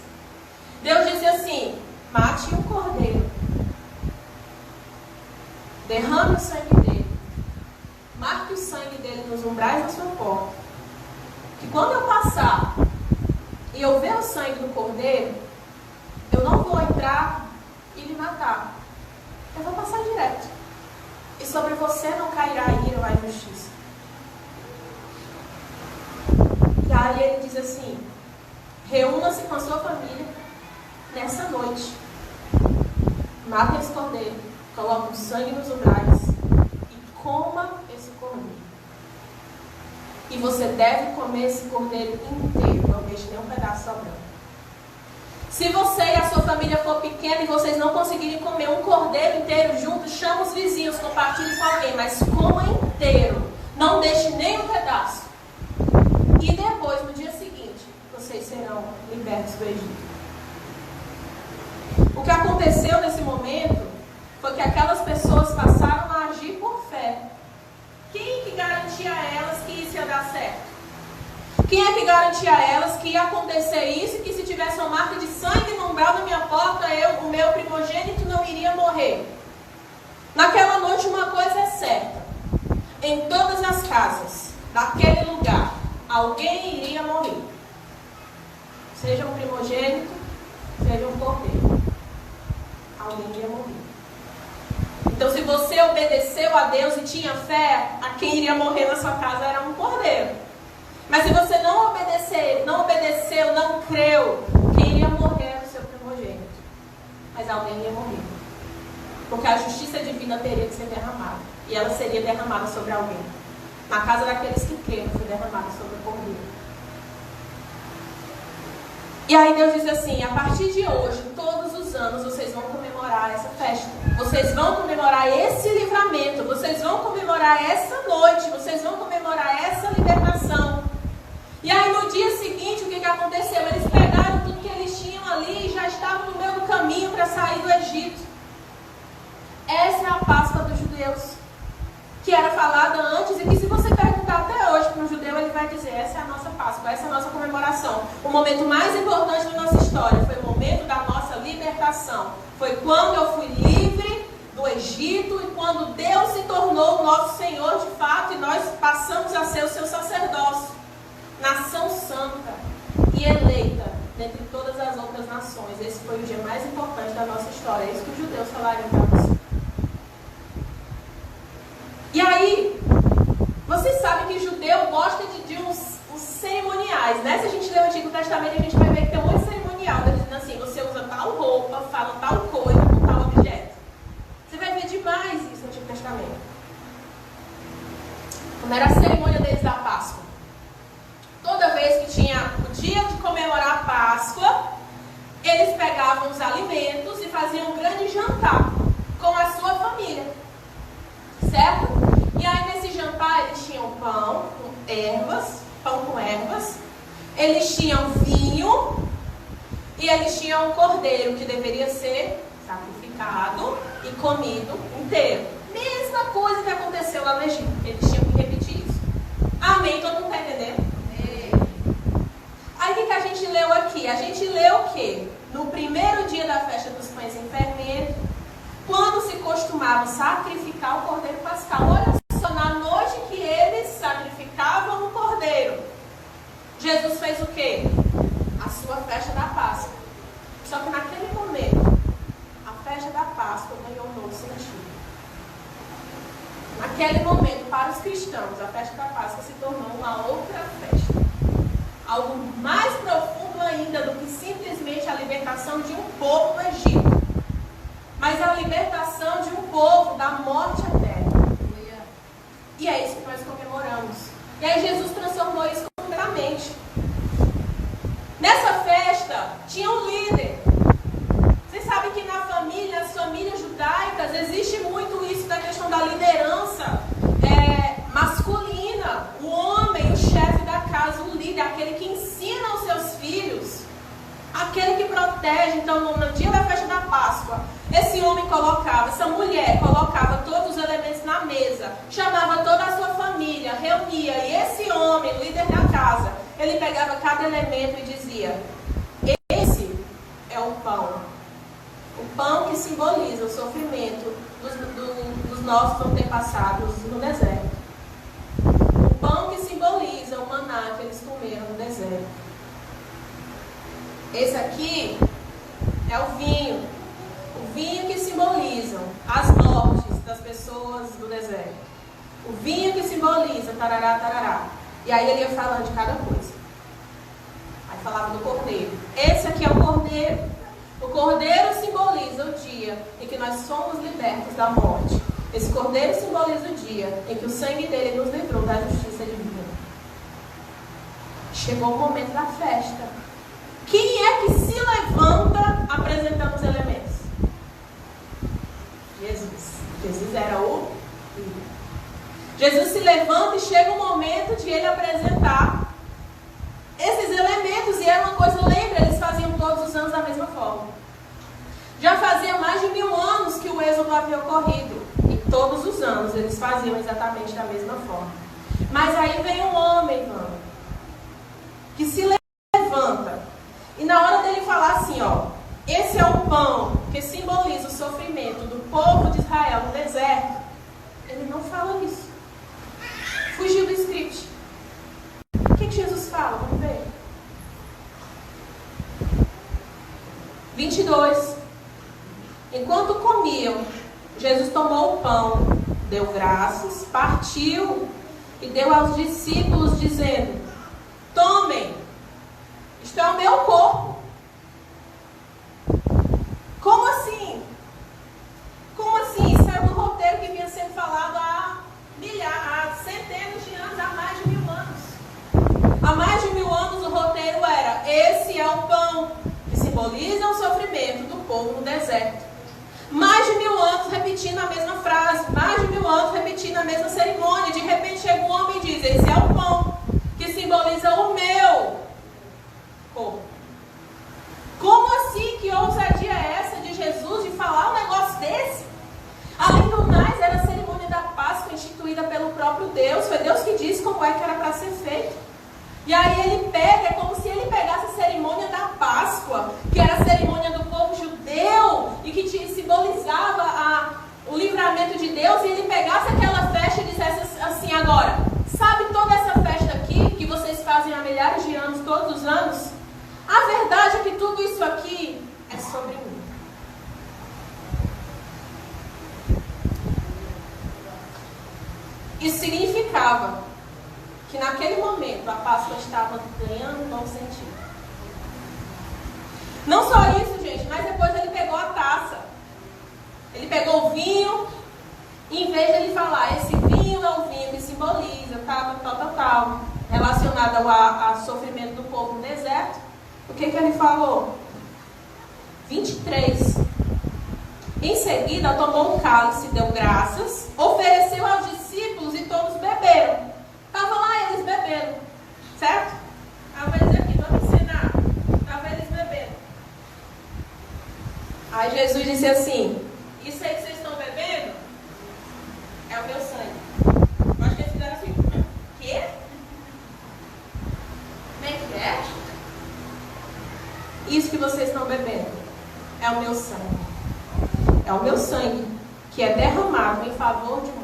Deus disse assim: mate um cordeiro, derrame o sangue dele, marque o sangue dele nos umbrais da sua porta, que quando eu passar e eu ver o sangue do cordeiro, eu não vou entrar e lhe matar, eu vou passar direto, e sobre você não cairá a ira ou a injustiça. E aí ele diz assim: reúna-se com a sua família nessa noite, matem esse cordeiro, coloquem o sangue nos umbrais e coma esse cordeiro. E você deve comer esse cordeiro inteiro, não deixe nenhum pedaço sobrando. Se você e a sua família for pequena e vocês não conseguirem comer um cordeiro inteiro juntos, chama os vizinhos, compartilhe com alguém, mas coma inteiro, não deixe nenhum pedaço. E depois, no dia seguinte, vocês serão libertos do Egito. O que aconteceu nesse momento foi que aquelas pessoas passaram a agir por fé. Quem que garantia a elas que isso ia dar certo? Quem é que garantia a elas que ia acontecer isso e que se tivesse uma marca de sangue no umbral da minha porta, o meu primogênito não iria morrer? Naquela noite uma coisa é certa: em todas as casas daquele lugar, alguém iria morrer. Seja um primogênito, seja um cordeiro. Alguém iria morrer. Então, se você obedeceu a Deus e tinha fé, a quem iria morrer na sua casa era um cordeiro. Mas se você não obedeceu, não creu, quem iria morrer era o seu primogênito. Mas alguém ia morrer. Porque a justiça divina teria que ser derramada. E ela seria derramada sobre alguém. Na casa daqueles que creram, foi derramada sobre o cordeiro. E aí Deus diz assim: a partir de hoje, todos os anos, vocês vão comemorar essa festa. Vocês vão comemorar esse livramento. Vocês vão comemorar essa noite. Vocês vão comemorar essa libertação. E aí no dia seguinte, o que aconteceu? Eles pegaram tudo que eles tinham ali e já estavam no meio do caminho para sair do Egito. Essa é a Páscoa dos judeus, que era falada antes e que, se você perguntar até hoje para um judeu, ele vai dizer: essa é a nossa Páscoa, essa é a nossa comemoração. O momento mais importante da nossa história foi o momento da nossa libertação. Foi quando eu fui livre do Egito e quando Deus se tornou o nosso Senhor de fato e nós passamos a ser o seu sacerdócio, nação santa e eleita dentre todas as outras nações. Esse foi o dia mais importante da nossa história. É isso que os judeus falariam para você. E aí, vocês sabem que judeu gosta de uns cerimoniais, né? Se a gente lê o Antigo Testamento, a gente vai ver que tem um monte de cerimonial, dizendo assim: você usa tal roupa, fala tal coisa com tal objeto. Você vai ver demais isso no Antigo Testamento. Como era a cerimônia deles da Páscoa. Toda vez que tinha o dia de comemorar a Páscoa, eles pegavam os alimentos e faziam um grande jantar com a sua família. Certo? E aí nesse jantar eles tinham pão com ervas, eles tinham vinho e eles tinham um cordeiro que deveria ser sacrificado e comido inteiro. Mesma coisa que aconteceu lá no Egito. Eles tinham que repetir isso. Amém? Todo mundo está entendendo? Aí o que a gente leu aqui? A gente leu o quê? No primeiro dia da festa dos pães sem fermento, quando se costumava sacrificar o cordeiro pascal. Olha só, na noite que eles sacrificavam o cordeiro, Jesus fez o quê? A sua festa da Páscoa. Só que naquele momento, a festa da Páscoa ganhou um novo sentido. Naquele momento, para os cristãos, a festa da Páscoa se tornou uma outra festa. Algo mais profundo ainda do que simplesmente a libertação de um povo do Egito, mas a libertação de um povo da morte eterna. E é isso que nós comemoramos. E aí Jesus transformou isso completamente. Nessa festa tinha um líder. Vocês sabem que na família, as famílias judaicas, existe muito isso da questão da liderança masculina. O homem, o chefe da casa, o líder, aquele que ensina os seus filhos, aquele que protege. Então, no dia da festa da Páscoa, esse homem colocava, essa mulher colocava todos os elementos na mesa, chamava toda a sua família, reunia, e esse homem, o líder da casa, ele pegava cada elemento e dizia: esse é o pão que simboliza o sofrimento dos nossos antepassados no deserto, o pão que simboliza o maná que eles comeram no deserto. Esse aqui é o vinho que simboliza as mortes das pessoas do deserto, o vinho que simboliza tarará, tarará. E aí ele ia falando de cada coisa. Aí falava do cordeiro. Esse aqui é o cordeiro. O cordeiro simboliza o dia em que nós somos libertos da morte. Esse cordeiro simboliza o dia em que o sangue dele nos livrou da justiça divina. Chegou o momento da festa. Quem é que se levanta apresentando os elementos? Jesus. Jesus era o líder. Jesus se levanta e chega o momento de ele apresentar esses elementos. E era uma coisa, lembra, eles faziam todos os anos da mesma forma. Já fazia mais de 1000 anos que o êxodo havia ocorrido. E todos os anos eles faziam exatamente da mesma forma. Mas aí vem um homem, mano, que se levanta. E na hora dele falar assim, ó, esse é o pão que simboliza o sofrimento do povo de Israel no deserto, ele não fala isso. fugiu do script. O que Jesus fala? Vamos ver. 22. Enquanto comiam, Jesus tomou o pão, deu graças, partiu e deu aos discípulos, dizendo: tomem, isto é o meu corpo. Como assim? Como assim? Isso era um roteiro que vinha sendo falado há centenas de anos, há mais de 1000 anos. Há mais de 1000 anos o roteiro era: esse é o pão, que simboliza o sofrimento do povo no deserto. Mais de 1000 anos repetindo a mesma frase, mais de 1000 anos repetindo a mesma cerimônia. De repente chega um homem e diz: esse é o pão, que simboliza o meu corpo. Como assim? Que ousadia é essa de Jesus de falar um negócio desse? Além do mais, era a cerimônia da Páscoa instituída pelo próprio Deus. Foi Deus que disse como é que era para ser feito. E aí ele pega, é como se ele pegasse a cerimônia da Páscoa, que era a cerimônia do povo judeu e que simbolizava o livramento de Deus, e ele pegasse aquela festa e dissesse assim: agora, sabe toda essa festa aqui que vocês fazem há milhares de anos, todos os anos? A verdade é que tudo isso aqui é sobre mim. Isso significava que naquele momento a Páscoa estava ganhando um novo sentido. Não só isso, gente, mas depois ele pegou a taça. Ele pegou o vinho, e em vez de ele falar: esse vinho é o vinho que simboliza tal, relacionado ao sofrimento do povo no deserto, o que ele falou? 23. Em seguida, tomou um cálice, deu graças, ofereceu aos discípulos e todos beberam. Estavam lá eles bebendo, certo? Estava eles aqui, vamos ensinar. Estavam eles bebendo. Aí Jesus disse assim: isso aí que vocês estão bebendo é o meu sangue. Eu acho que eles fizeram assim: quê? Como é que é? Isso que vocês estão bebendo é o meu sangue. É o meu sangue que é derramado em favor de muitos.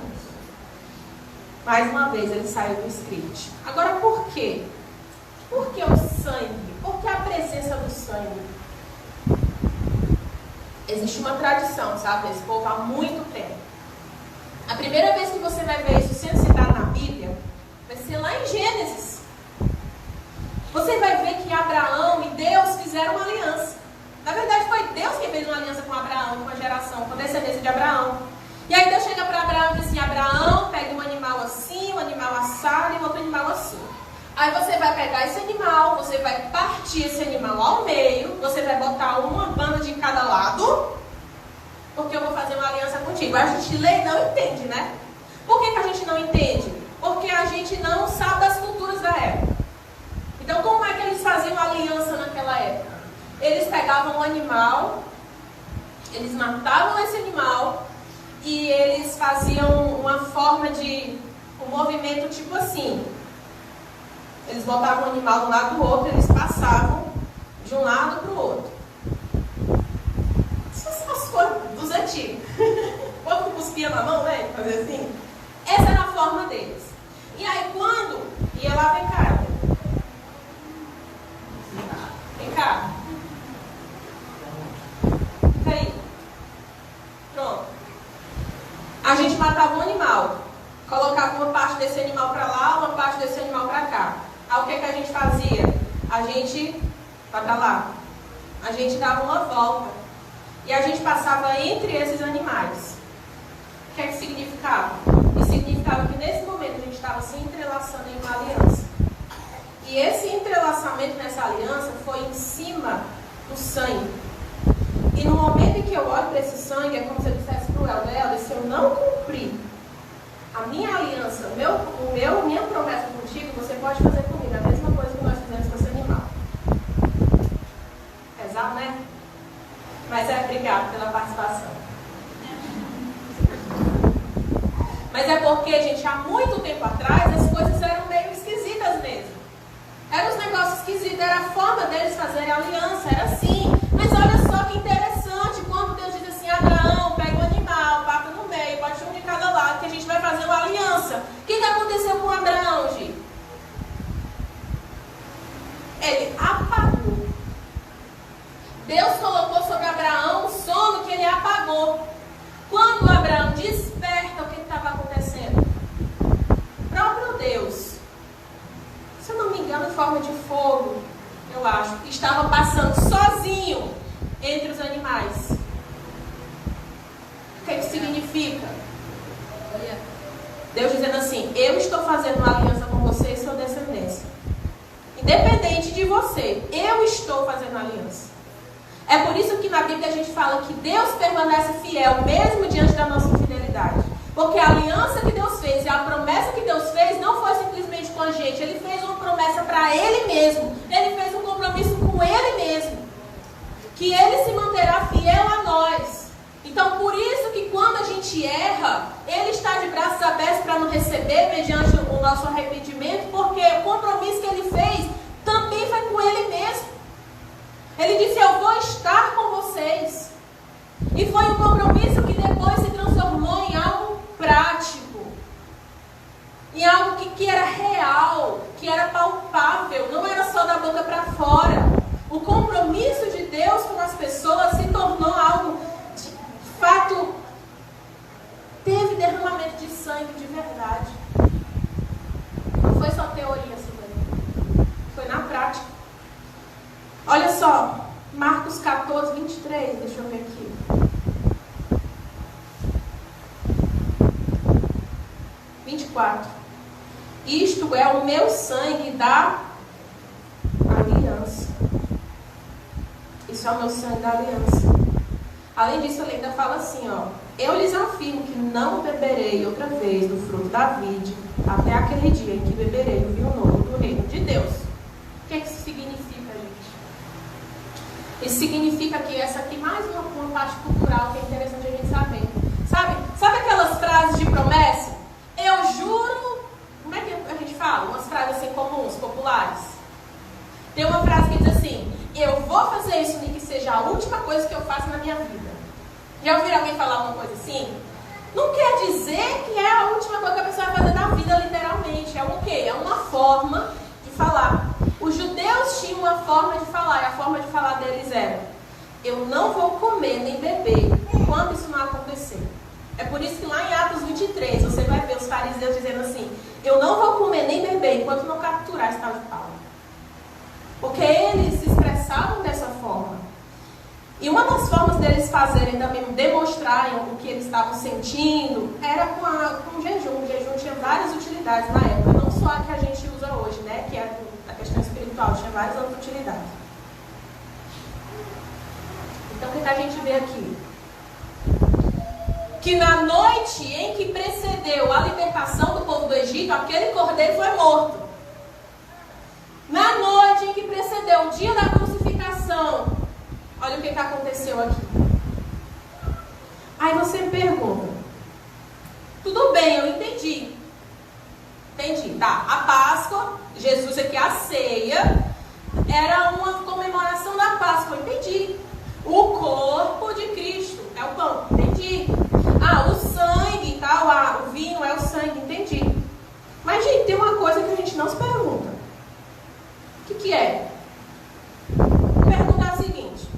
Mais uma vez ele saiu do script. Agora por quê? Por que o sangue? Por que a presença do sangue? Existe uma tradição, sabe, desse povo há muito tempo. A primeira vez que você vai ver isso sendo citado na Bíblia vai ser lá em Gênesis. Você vai ver que Abraão e Deus fizeram uma aliança. Na verdade foi Deus que fez uma aliança com Abraão, com a geração, com a descendência de Abraão. E aí Deus chega para Abraão e diz assim: Abraão, pegue um animal assim, um animal assado e outro animal assim. Aí você vai pegar esse animal, você vai partir esse animal ao meio, você vai botar uma banda de cada lado, porque eu vou fazer uma aliança contigo. A gente lê e não entende, né? Por que a gente não entende? Porque a gente não sabe das culturas da época. Então como é que eles faziam aliança naquela época? Eles pegavam um animal, eles matavam esse animal e eles faziam uma forma de um movimento tipo assim. Eles botavam o animal de um lado do outro, eles passavam de um lado para o outro. Isso são as coisas dos antigos. O povo cuspia na mão, né? Fazer assim. Essa era a forma deles. E aí quando ia lá, vem cá. Vem cá. Fica aí. Pronto. A gente matava um animal. Colocava uma parte desse animal para lá, uma parte desse animal para cá. Aí o que a gente fazia? A gente, vai para lá, a gente dava uma volta e a gente passava entre esses animais. O que significava? Isso significava que nesse momento a gente estava se entrelaçando em uma aliança. E esse entrelaçamento nessa aliança foi em cima do sangue. E no momento em que eu olho para esse sangue, é como se eu dissesse para o Helder: se eu não cumprir a minha aliança, minha promessa contigo, você pode fazer comigo a mesma coisa que nós fizemos com esse animal. Pesado, né? Mas obrigado pela participação. Mas é porque, gente, há muito tempo atrás as coisas eram meio esquisitas mesmo. Eram os negócios esquisitos, era a forma deles fazerem aliança, era assim. Mas olha só que interessante, quando Deus diz assim: Abraão, pega o animal, bata no meio, bote um de cada lado, que a gente vai fazer uma aliança. O que aconteceu com Abraão? acabou. Quando Abraão desperta, o que estava acontecendo? O próprio Deus, se eu não me engano, em forma de fogo, eu acho, estava passando sozinho entre os animais. O que isso significa? Deus dizendo assim: eu estou fazendo uma aliança com você e sua descendência. Independente de você, eu estou fazendo aliança. É por isso que na Bíblia a gente fala que Deus permanece fiel mesmo diante da nossa infidelidade. Porque a aliança que Deus fez e a promessa que Deus fez não foi simplesmente com a gente. Ele fez uma promessa para Ele mesmo. Ele fez um compromisso com Ele mesmo. Que Ele se manterá fiel a nós. Então, por isso que quando a gente erra, Ele está de braços abertos para nos receber mediante o nosso arrependimento, porque o compromisso que Ele fez também foi com Ele mesmo. Ele disse: eu vou estar com vocês. E foi um compromisso que depois se transformou em algo prático, em algo que era real, que era palpável, não era só da boca para fora. O compromisso de Deus com as pessoas se tornou algo de fato, teve derramamento de sangue de verdade. Não foi só teoria assim, foi na prática. Olha só, Marcos 14, 23, deixa eu ver aqui. Isto é o meu sangue da aliança. Isso é o meu sangue da aliança. Além disso, ele ainda fala assim, ó: eu lhes afirmo que não beberei outra vez do fruto da vide, até aquele dia em que beberei do vinho novo do reino de Deus. O que é que isso significa, gente? Isso significa que essa aqui, mais uma parte cultural que é interessante a gente saber. Sabe aquelas frases de promessa? Eu juro. Como é que a gente fala? Umas frases assim comuns, populares. Tem uma frase que diz assim: eu vou fazer isso nem que seja a última coisa que eu faço na minha vida. Já ouviram alguém falar uma coisa assim? Não quer dizer que é a última coisa que a pessoa vai fazer na vida, literalmente. É o quê? É uma forma de falar. Os judeus tinham uma forma de falar, e a forma de falar deles era: eu não vou comer nem beber enquanto isso não acontecer. É por isso que lá em Atos 23, você vai ver os fariseus dizendo assim: eu não vou comer nem beber enquanto não capturar esse tal de Paulo. Porque eles se expressavam dessa forma. E uma das formas deles fazerem também, demonstrarem o que eles estavam sentindo, era com o jejum. O jejum tinha várias utilidades na época, não só a que a gente usa hoje, né? Que é a questão espiritual, tinha várias outras utilidades. Então, o que a gente vê aqui? Que na noite em que precedeu a libertação do povo do Egito, aquele cordeiro foi morto. Na noite em que precedeu o dia da crucificação, olha o que aconteceu aqui. Aí você pergunta: tudo bem, eu entendi. Tá, a Páscoa, Jesus aqui, a ceia, era uma comemoração da Páscoa, entendi. O corpo de Cristo é o pão, entendi. O sangue e tal, o vinho é o sangue, entendi. Mas, gente, tem uma coisa que a gente não se pergunta. O que é? Perguntar o seguinte: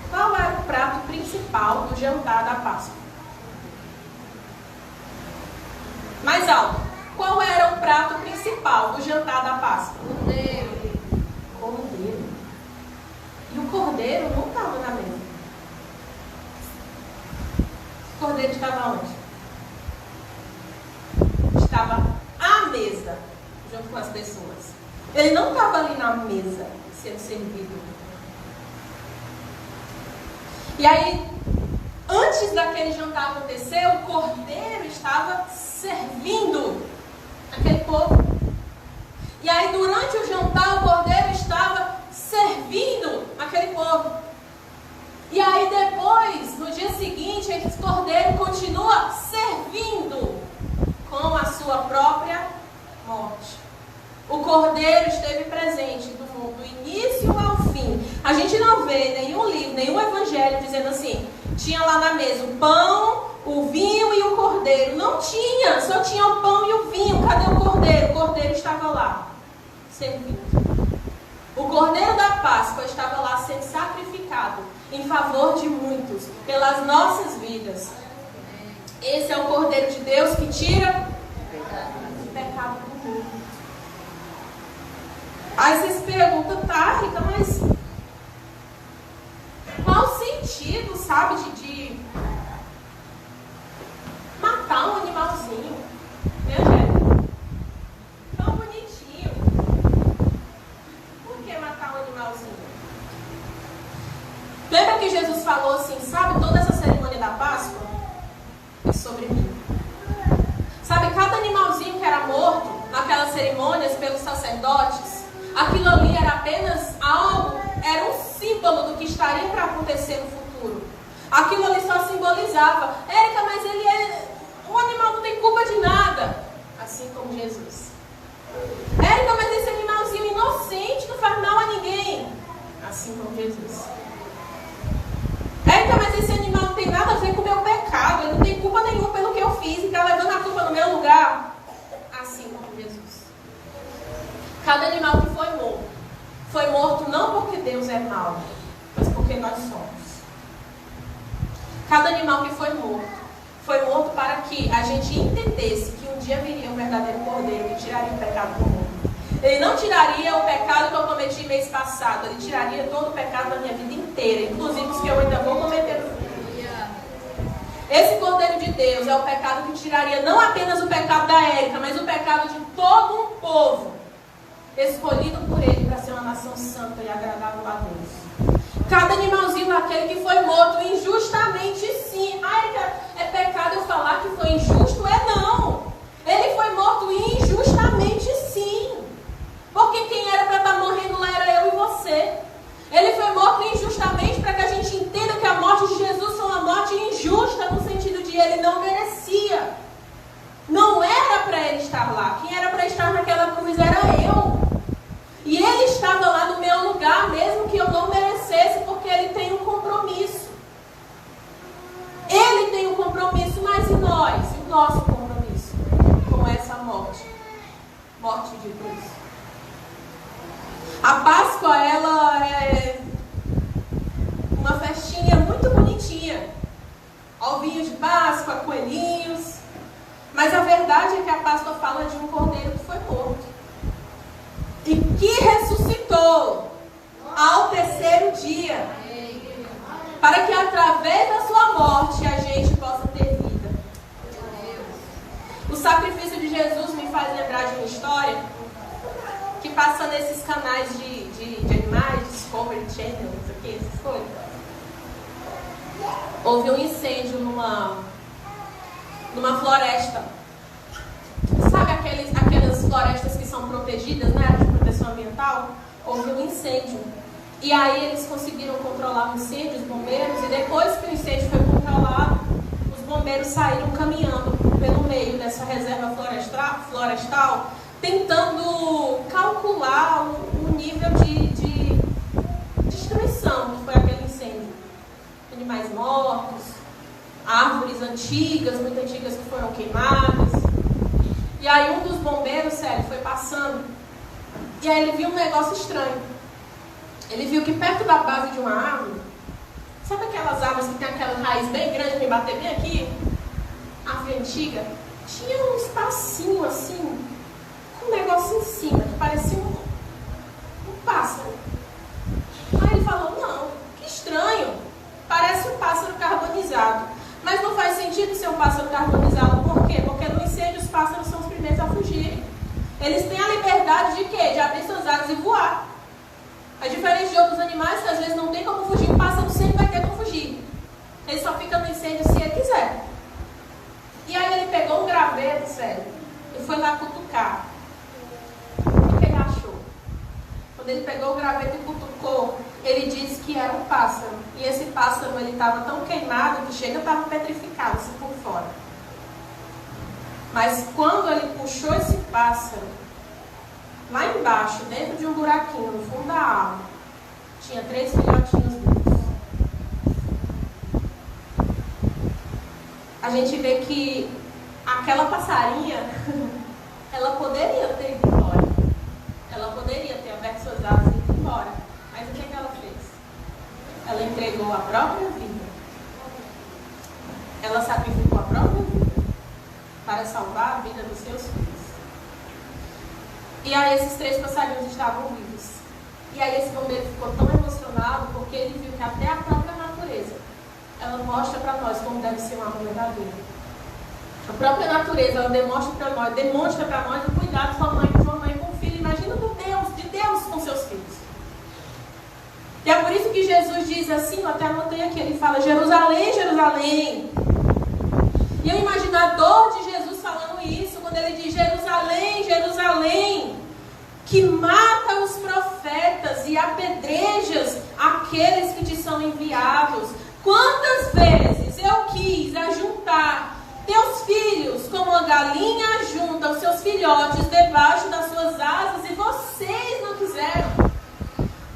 qual era o prato principal do jantar da Páscoa? Mais alto. Qual era o prato principal do jantar da Páscoa? Cordeiro. E o cordeiro não estava na mesa. O cordeiro estava onde? Estava à mesa, junto com as pessoas. Ele não estava ali na mesa, sendo servido. E aí, antes daquele jantar acontecer, o cordeiro estava servindo aquele povo. E aí, durante o jantar, o cordeiro estava servindo aquele povo. E aí depois, no dia seguinte, esse cordeiro continua servindo com a sua própria morte. O cordeiro esteve presente do início ao fim. A gente não vê nenhum livro, nenhum evangelho dizendo assim: tinha lá na mesa o pão, o vinho e o cordeiro. Não tinha, só tinha o pão e o vinho. Cadê o cordeiro? O cordeiro estava lá, servindo. O cordeiro da Páscoa estava lá sendo sacrificado. em favor de muitos, pelas nossas vidas. Esse é o Cordeiro de Deus que tira o pecado do mundo. Aí vocês se perguntam, tá, Rita, mas qual o sentido, sabe, de matar um animalzinho? Né, Angélica? Tão bonitinho. Por que matar um animalzinho? Lembra que Jesus falou assim, sabe, toda essa cerimônia da Páscoa é sobre mim. Sabe, cada animalzinho que era morto naquelas cerimônias pelos sacerdotes, aquilo ali era apenas algo, era um símbolo do que estaria para acontecer no futuro. Aquilo ali só simbolizava, Érica, mas ele o animal não tem culpa de nada, assim como Jesus. Érica, mas esse animalzinho inocente não faz mal a ninguém, assim como Jesus. Érica, mas esse animal não tem nada a ver com o meu pecado, ele não tem culpa nenhuma pelo que eu fiz e está levando a culpa no meu lugar, assim como Jesus. Cada animal que foi morto não porque Deus é mau, mas porque nós somos. Cada animal que foi morto para que a gente entendesse que um dia viria o verdadeiro Cordeiro que tiraria o pecado do mundo. Ele não tiraria o pecado que eu cometi mês passado, ele tiraria todo o pecado da minha vida inteira, inclusive os que eu ainda vou cometer no futuro. Esse Cordeiro de Deus é o pecado que tiraria não apenas o pecado da Érica, mas o pecado de todo um povo escolhido por ele para ser uma nação santa e agradável a Deus. Cada animalzinho daquele que foi morto injustamente, sim. Ai, é pecado eu falar que foi injusto? Não. Ele foi morto injustamente, sim. Porque quem era para estar morrendo lá era eu e você. Ele foi morto injustamente para que a gente entenda que a morte de Jesus foi uma morte injusta, no sentido de ele não merecia. Não era para ele estar lá. Quem era para estar naquela cruz era eu. E ele estava lá no meu lugar, mesmo que eu não merecesse, porque ele tem um compromisso. Ele tem um compromisso, mas e nós? E o nosso compromisso com essa morte? Morte de cruz. A Páscoa, ela é uma festinha muito bonitinha. Ovinhos de Páscoa, coelhinhos. Mas a verdade é que a Páscoa fala de um cordeiro que foi morto e que ressuscitou ao terceiro dia, para que através da sua morte a gente possa ter vida. O sacrifício de Jesus me faz lembrar de uma história que passa nesses canais de animais, Discovery Channel, não sei o que, essas coisas. Houve um incêndio numa floresta. Sabe aquelas florestas que são protegidas, né, de proteção ambiental? Houve um incêndio. E aí eles conseguiram controlar o incêndio, os bombeiros, e depois que o incêndio foi controlado, os bombeiros saíram caminhando pelo meio dessa reserva florestal, tentando calcular o nível de destruição que foi aquele incêndio. Animais mortos, árvores antigas, muito antigas que foram queimadas. E aí um dos bombeiros, sério, foi passando. E aí ele viu um negócio estranho. Ele viu que perto da base de uma árvore, sabe aquelas árvores que tem aquela raiz bem grande para bater bem aqui? Árvore antiga. Tinha um espacinho assim, com um negócio em cima, que parecia um pássaro. Aí ele falou, não, que estranho. Parece um pássaro carbonizado. Mas não faz sentido ser um pássaro carbonizado. Por quê? Porque no incêndio os pássaros são os primeiros a fugirem. Eles têm a liberdade de quê? De abrir suas asas e voar. É diferente de outros animais que às vezes não tem como fugir, o pássaro sempre vai ter como fugir. Ele só fica no incêndio se ele quiser. E aí ele pegou um graveto, sério, e foi lá cutucar. O que ele achou? Quando ele pegou o graveto e cutucou, ele disse que era um pássaro. E esse pássaro, ele estava tão queimado que chega, estava petrificado, assim por fora. Mas quando ele puxou esse pássaro, lá embaixo, dentro de um buraquinho, no fundo da árvore, tinha 3 filhotinhos vivos. A gente vê que aquela passarinha, ela poderia ter ido embora. Ela poderia ter aberto suas asas e ido embora. Mas o que ela fez? ela entregou a própria vida. Ela sacrificou a própria vida para salvar a vida dos seus filhos. E aí esses 3 passarinhos estavam vivos. E aí esse bombeiro ficou tão emocionado porque ele viu que até a própria natureza, ela mostra para nós como deve ser um amor verdadeiro. A própria natureza, ela demonstra para nós o cuidado de uma mãe com o filho. Imagina de Deus com seus filhos. E é por isso que Jesus diz assim, eu até anotei aqui, ele fala, Jerusalém, Jerusalém. E eu imagino a dor de Jesus falando isso, quando ele diz, Jerusalém, Jerusalém, que mata os profetas e apedrejas aqueles que te são enviados. Quantas vezes eu quis ajuntar teus filhos como uma galinha ajunta os seus filhotes debaixo das suas asas e vocês não quiseram.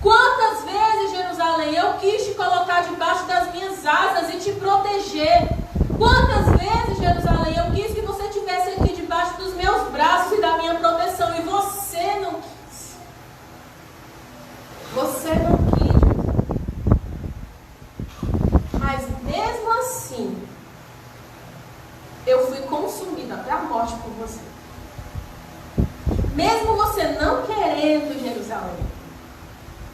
Quantas vezes, Jerusalém, eu quis te colocar debaixo das minhas asas e te proteger. Quantas vezes, Jerusalém, eu quis que você estivesse aqui debaixo dos meus braços e da minha proteção e você não quis. Você não quis. Mas mesmo assim, eu fui consumida até a morte por você. Mesmo você não querendo Jerusalém,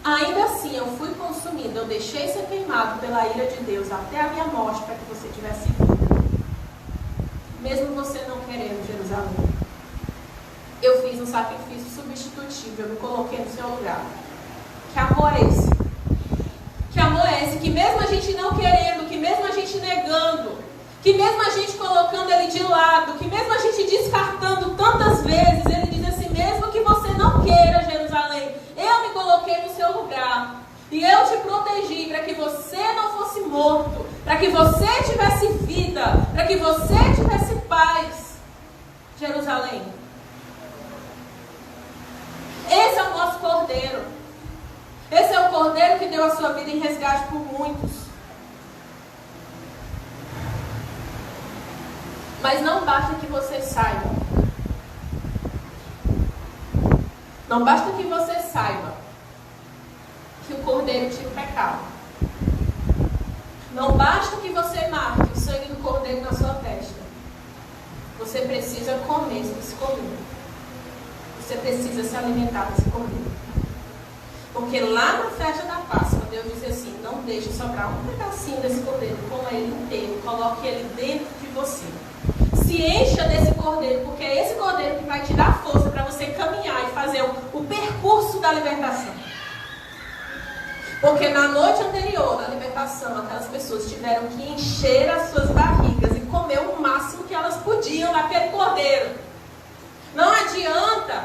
ainda assim eu fui consumida, eu deixei ser queimado pela ira de Deus até a minha morte para que você tivesse vida. Mesmo você não querendo Jerusalém, eu fiz um sacrifício substitutivo, eu me coloquei no seu lugar. Que amor é esse? Que amor é esse? Que mesmo a gente não querendo, que mesmo a gente negando, que mesmo a gente colocando ele de lado, que mesmo a gente descartando tantas vezes, ele diz assim, mesmo que você não queira Jerusalém, eu me coloquei no seu lugar e eu te protegi para que você não fosse morto, para que você tivesse vida, para que você tivesse paz. Jerusalém, esse é o nosso Cordeiro. Esse é o Cordeiro que deu a sua vida em resgate por muitos. Mas não basta que você saiba. Não basta que você saiba que o Cordeiro tira o pecado. Não basta que você marque o sangue do Cordeiro na sua testa. Você precisa comer esse Cordeiro. Você precisa se alimentar desse Cordeiro. Porque lá na festa da Páscoa, Deus disse assim, não deixe sobrar um pedacinho desse Cordeiro, coma ele inteiro, coloque ele dentro de você. Se encha desse Cordeiro, porque é esse Cordeiro que vai te dar força para você caminhar e fazer o percurso da libertação. Porque na noite anterior da libertação, aquelas pessoas tiveram que encher as suas barrigas e comer o máximo que elas podiam daquele Cordeiro. Não adianta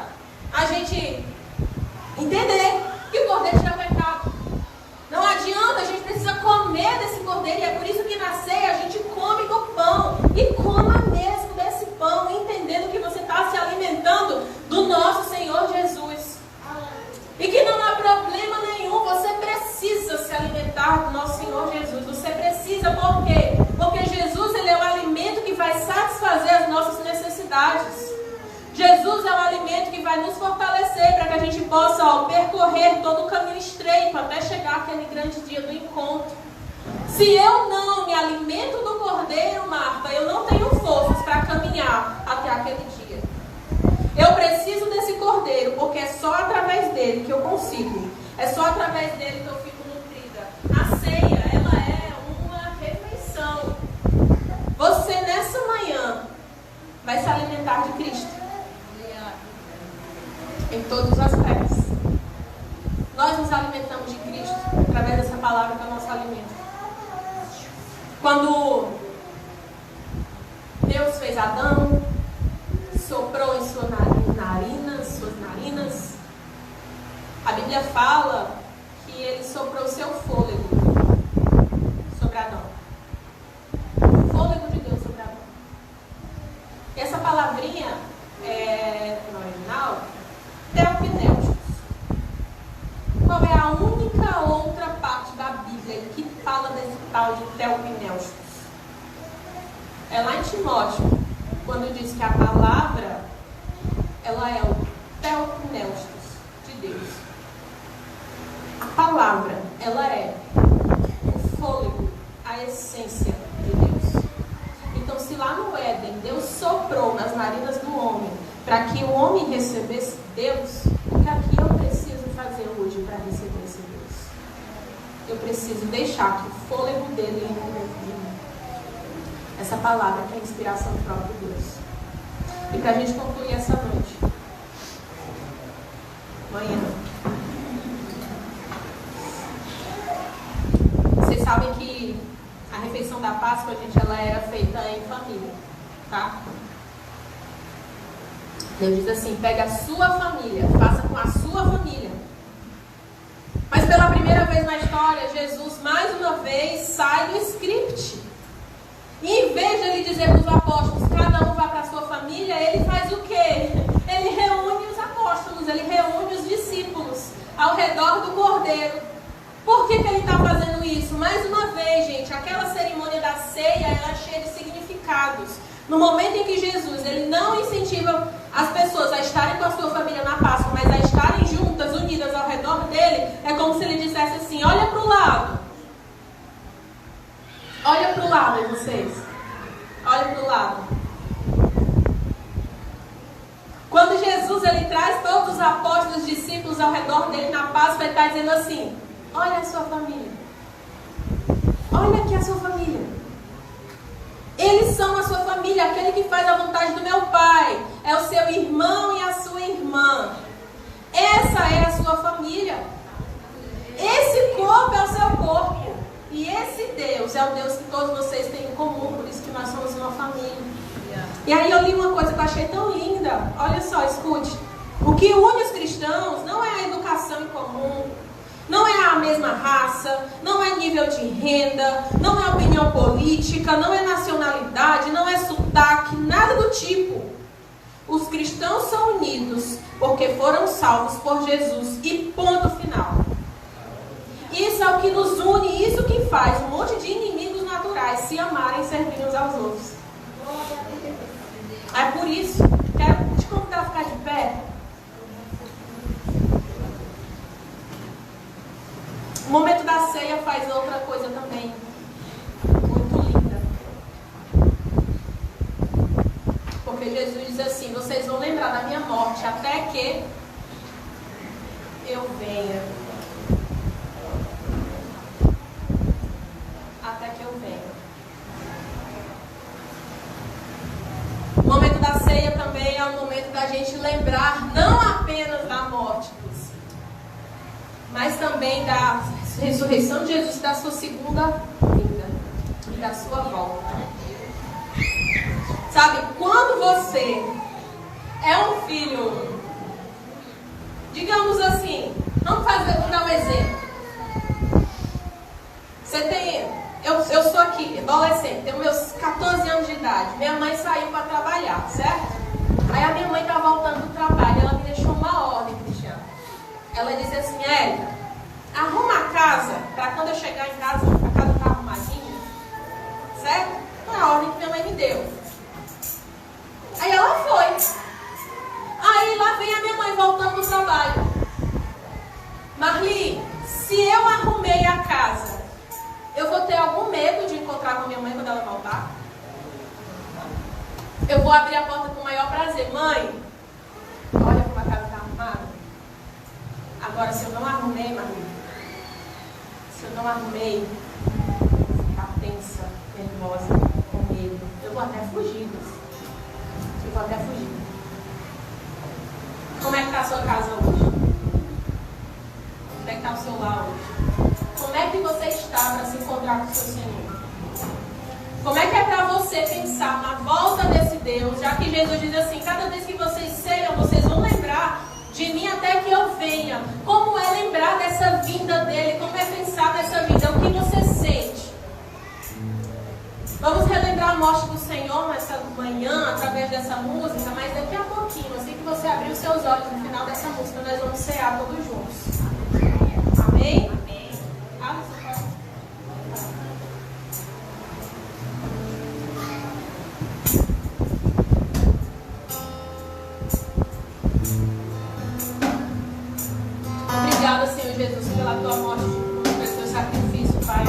a gente entender que o Cordeiro tira o pecado. Não adianta, a gente precisa comer desse Cordeiro. E é por isso que na ceia a gente come do pão. E coma mesmo desse pão, entendendo que você está se alimentando do nosso Senhor Jesus. E que não há problema nenhum, você precisa se alimentar do nosso Senhor Jesus. Você precisa, por quê? Porque Jesus, ele é o alimento que vai satisfazer as nossas necessidades. Jesus é o alimento que vai nos fortalecer para que a gente possa percorrer todo o caminho estreito até chegar àquele grande dia do encontro. Se eu não me alimento do Cordeiro, Marta, eu não tenho forças para caminhar até aquele dia. Eu preciso desse Cordeiro, porque é só através dele que eu consigo. É só através dele que eu fico nutrida. A ceia, ela é uma refeição. Você nessa manhã vai se alimentar de Cristo. Em todos os aspectos. Nós nos alimentamos de Cristo através dessa palavra que é o nosso alimento. Quando Deus fez Adão, soprou em suas narinas, a Bíblia fala que ele soprou o seu fôlego sobre Adão. O fôlego de Deus sobre Adão. E essa palavrinha no original, teopneustos. Qual é a única outra parte da Bíblia que fala desse tal de teopneustos? É lá em Timóteo, quando diz que a palavra, ela é o teopneustos de Deus. A palavra, ela é a essência de Deus. Então, se lá no Éden Deus soprou nas narinas do homem para que o homem recebesse Deus, o que aqui eu preciso fazer hoje para receber esse Deus? Eu preciso deixar que o fôlego dele entre dentro de mim. Essa palavra que é a inspiração do próprio Deus. E para a gente concluir essa noite, amanhã, vocês sabem que a refeição da Páscoa, gente, ela era feita em família, tá? Deus diz assim: pega a sua família, faça com a sua família. Mas pela primeira vez na história, Jesus mais uma vez sai do script. E em vez de ele dizer para os apóstolos, cada um vá para a sua família, ele faz o quê? Ele reúne os apóstolos, ele reúne os discípulos ao redor do Cordeiro. Por que ele está fazendo isso? Mais uma vez, gente, aquela cerimônia da ceia, ela é cheia de significados. No momento em que Jesus, ele não incentiva as pessoas a estarem com a sua família na Páscoa, mas a estarem juntas, unidas ao redor dele, é como se ele dissesse assim: olha para o lado. Olha para o lado, vocês. Olha para o lado. Quando Jesus, ele traz todos os apóstolos, os discípulos ao redor dele na Páscoa, ele está dizendo assim: olha a sua família. Olha aqui a sua família. Eles são a sua família, aquele que faz a vontade do meu Pai. É o seu irmão e a sua irmã. Essa é a sua família. Esse corpo é o seu corpo. E esse Deus é o Deus que todos vocês têm em comum. Por isso que nós somos uma família. E aí eu li uma coisa que eu achei tão linda. Olha só, escute. O que une os cristãos não é a educação em comum, não é a mesma raça, não é nível de renda, não é opinião política, não é nacionalidade, não é sotaque, nada do tipo. Os cristãos são unidos porque foram salvos por Jesus e ponto final. Isso é o que nos une, isso que faz um monte de inimigos naturais se amarem e servirem uns aos outros. É por isso, quero te convidar a ficar de pé. O momento da ceia faz outra coisa também muito linda. Porque Jesus diz assim: vocês vão lembrar da minha morte até que eu venha. Até que eu venha. O momento da ceia também é o momento da gente lembrar não apenas da morte, mas também da ressurreição de Jesus, da sua segunda vinda e da sua volta. Sabe, quando você é um filho, digamos assim, vamos dar um exemplo. Você tem, eu sou aqui, adolescente, tenho meus 14 anos de idade. Minha mãe saiu para trabalhar, certo? Aí a minha mãe está voltando do trabalho, ela me deixou uma ordem, Cristiano. Ela disse assim: Érica, arruma a casa para quando eu chegar em casa, a casa está arrumadinha, certo? Foi a ordem que minha mãe me deu. Aí ela foi. Aí lá vem a minha mãe voltando do trabalho. Marli, se eu arrumei a casa, eu vou ter algum medo de encontrar com a minha mãe quando ela voltar? Eu vou abrir a porta com o maior prazer. Mãe, olha como a casa está arrumada. Agora, se eu não arrumei, Marli, se eu não arrumei, ficar tensa, nervosa, com medo, eu vou até fugir. Eu vou até fugir. Como é que está a sua casa hoje? Como é que está o seu lar hoje? Como é que você está para se encontrar com o seu Senhor? Como é que é para você pensar na volta desse Deus, já que Jesus diz assim: cada vez que vocês ceiam, vocês vão lembrar de mim até que eu venha. Como é lembrar dessa vinda dele? Como é pensar nessa vinda? O que você sente? Vamos relembrar a morte do Senhor nessa manhã, através dessa música, mas daqui a pouquinho, assim que você abrir os seus olhos no final dessa música, nós vamos cear todos juntos. Amém? Amém. Obrigada, Senhor Jesus, pela tua morte, pelo teu sacrifício, Pai.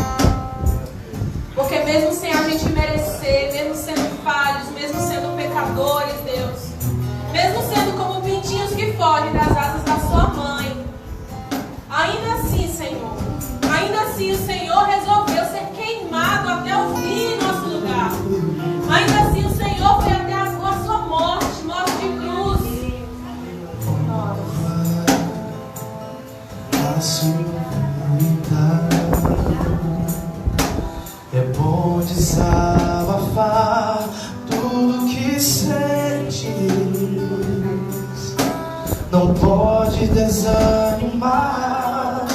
Porque mesmo sem a gente merecer, mesmo sendo falhos, mesmo sendo pecadores, Deus, mesmo sendo como pintinhos que fogem das asas da sua mãe, ainda assim, Senhor, ainda assim o Senhor resolveu ser queimado até o fim em nosso lugar. Ainda assim o Senhor foi até a sua morte, morte de cruz. É bom desabafar tudo que sentes. Não pode desanimar,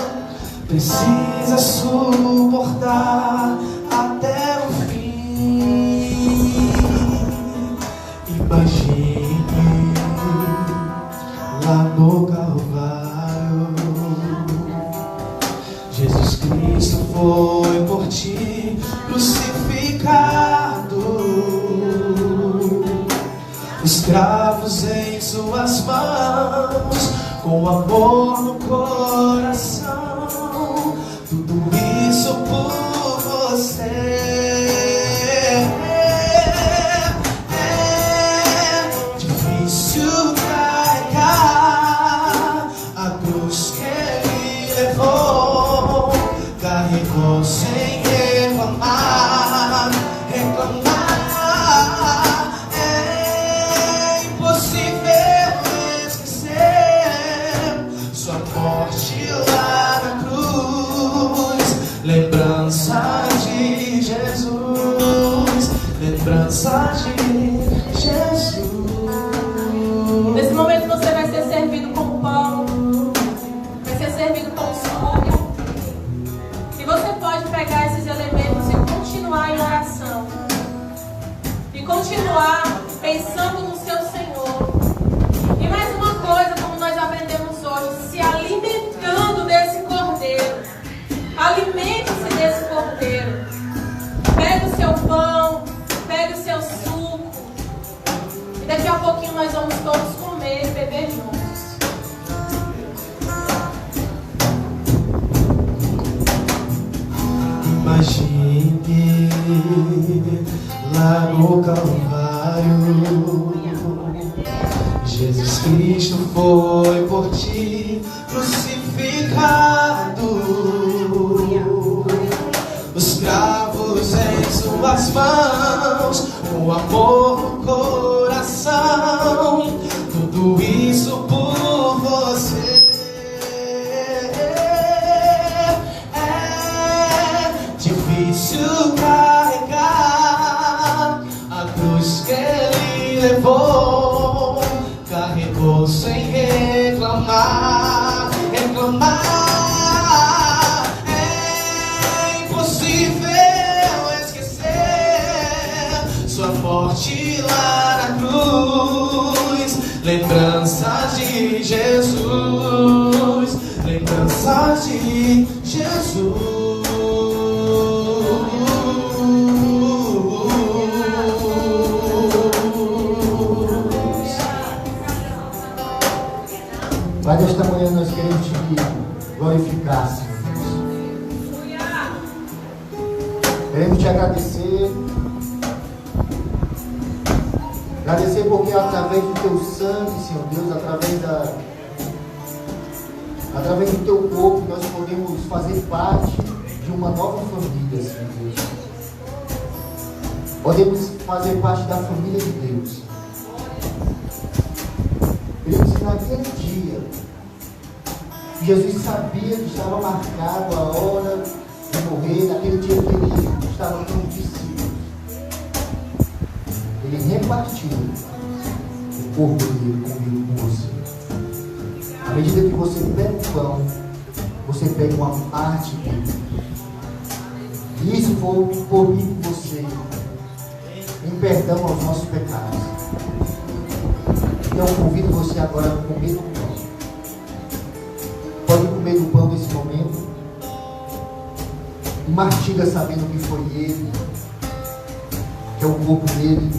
precisa suportar até o fim. Imagine lá no Calvário, Jesus Cristo foi por ti crucificado, os cravos em suas mãos, com amor no coração, tudo isso por você. É difícil carregar a cruz que ele levou, carregou sem reclamar, é impossível esquecer sua morte lá na cruz. Lembrança de Jesus, lembrança de Jesus. Nesse momento você vai ser servido com pão, vai ser servido com suco. E você pode pegar esses elementos e continuar em oração. E continuar pensando no seu Senhor. E mais uma coisa, como nós aprendemos hoje, se alimentando desse cordeiro. Alimente-se desse cordeiro. Pega o seu pão, pega o seu suco. E daqui a pouquinho nós vamos todos comer e beber juntos. Imagine lá no Calvário, Jesus Cristo foi por ti crucificado, os cravos em suas mãos, o amor no coração, tudo isso por você. Difícil carregar a cruz que ele levou, carregou sem reclamar, é impossível esquecer sua morte lá na cruz. Lembranças de Jesus, lembranças de Jesus. Pai, nesta manhã nós queremos te glorificar, Senhor Deus. Queremos te agradecer. Agradecer porque através do teu sangue, Senhor Deus, através do teu corpo, nós podemos fazer parte de uma nova família, Senhor Deus. Podemos fazer parte da família de Deus. Queremos que naquele dia, Jesus sabia que estava marcado a hora de morrer, naquele dia que ele estava com os discípulos. Ele repartiu o corpo dele comigo, com você. À medida que você pega o pão, você pega uma parte dele. E isso foi por mim e por você, em perdão aos nossos pecados. Então eu convido você agora a comer o pão. Pode comer do pão nesse momento. E mastiga sabendo que foi ele, que é o corpo dele,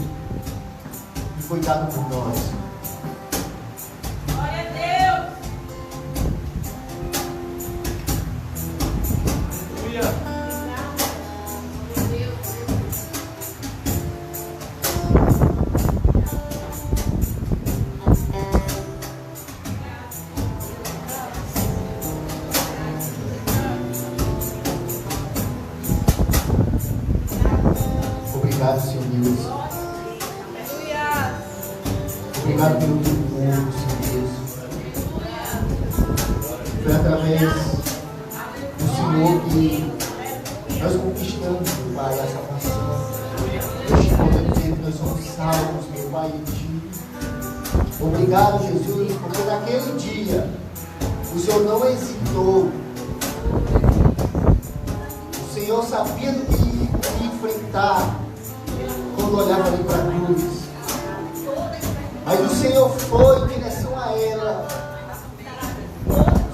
que foi dado por nós. Glória a Deus! Aleluia! Obrigado, Senhor Deus. Aleluia. Obrigado pelo teu povo, Senhor Deus. Foi através do Senhor que nós conquistamos, meu Pai, essa nação. Nós podemos dizer que nós somos salvos, meu Pai, em Ti. Obrigado, Jesus, porque naquele dia o Senhor não hesitou. O Senhor sabia do que ia enfrentar quando olhava ali para a cruz. Mas o Senhor foi em direção a ela,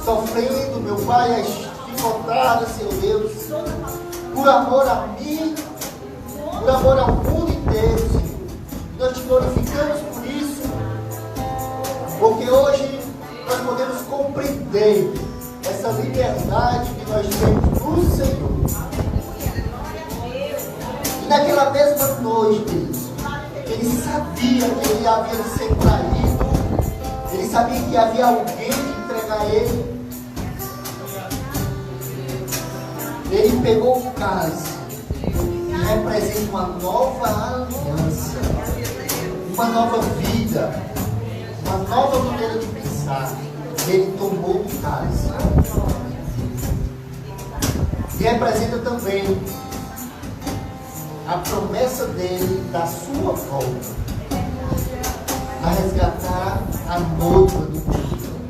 sofrendo, meu Pai, as dificuldades, Senhor Deus, por amor a mim, por amor ao mundo inteiro, Senhor. Nós te glorificamos por isso, porque hoje nós podemos compreender essa liberdade que nós temos no Senhor. E naquela mesma noite, ele sabia que ele havia de ser traído, ele sabia que havia alguém que entregar ele. Ele pegou o cálice, que representa uma nova aliança, uma nova vida, uma nova maneira de pensar. Ele tomou o cálice. E representa também a promessa dele da sua volta, a resgatar a noiva do mundo.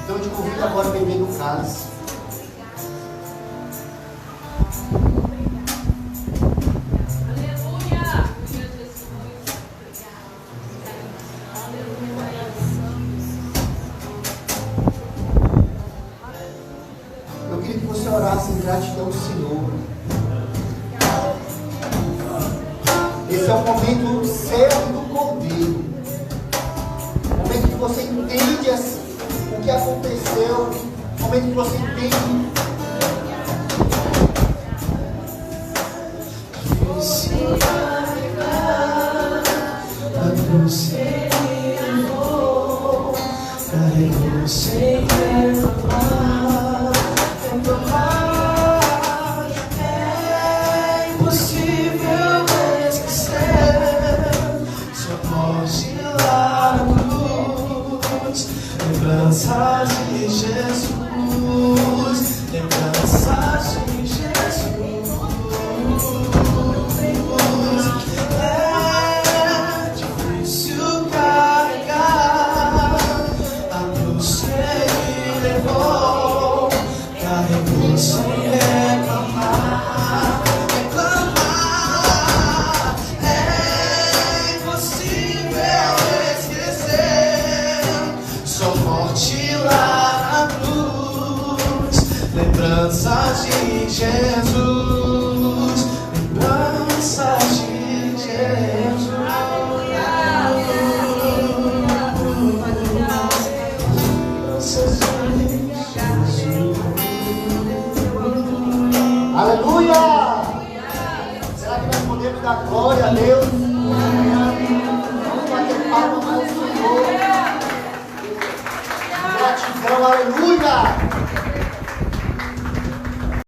Então eu te convido agora a beber no cálice. Eu queria que você orasse em gratidão ao Senhor. Esse é o momento certo do Cordeiro. O momento que você entende o que aconteceu. O momento que você entende. É impossível esquecer. Só pode ir lá na cruz. Lembranças de Jesus. Lembranças de Jesus. É difícil carregar a cruz que ele levou. Carregou sem reclamar. Reclamar é impossível esquecer. Só morte lá na cruz. Lembranças de Jesus. Lembranças de Jesus. Aleluia! Será que nós podemos dar glória a Deus? Vamos bater palmas ao Senhor. Gratidão, aleluia!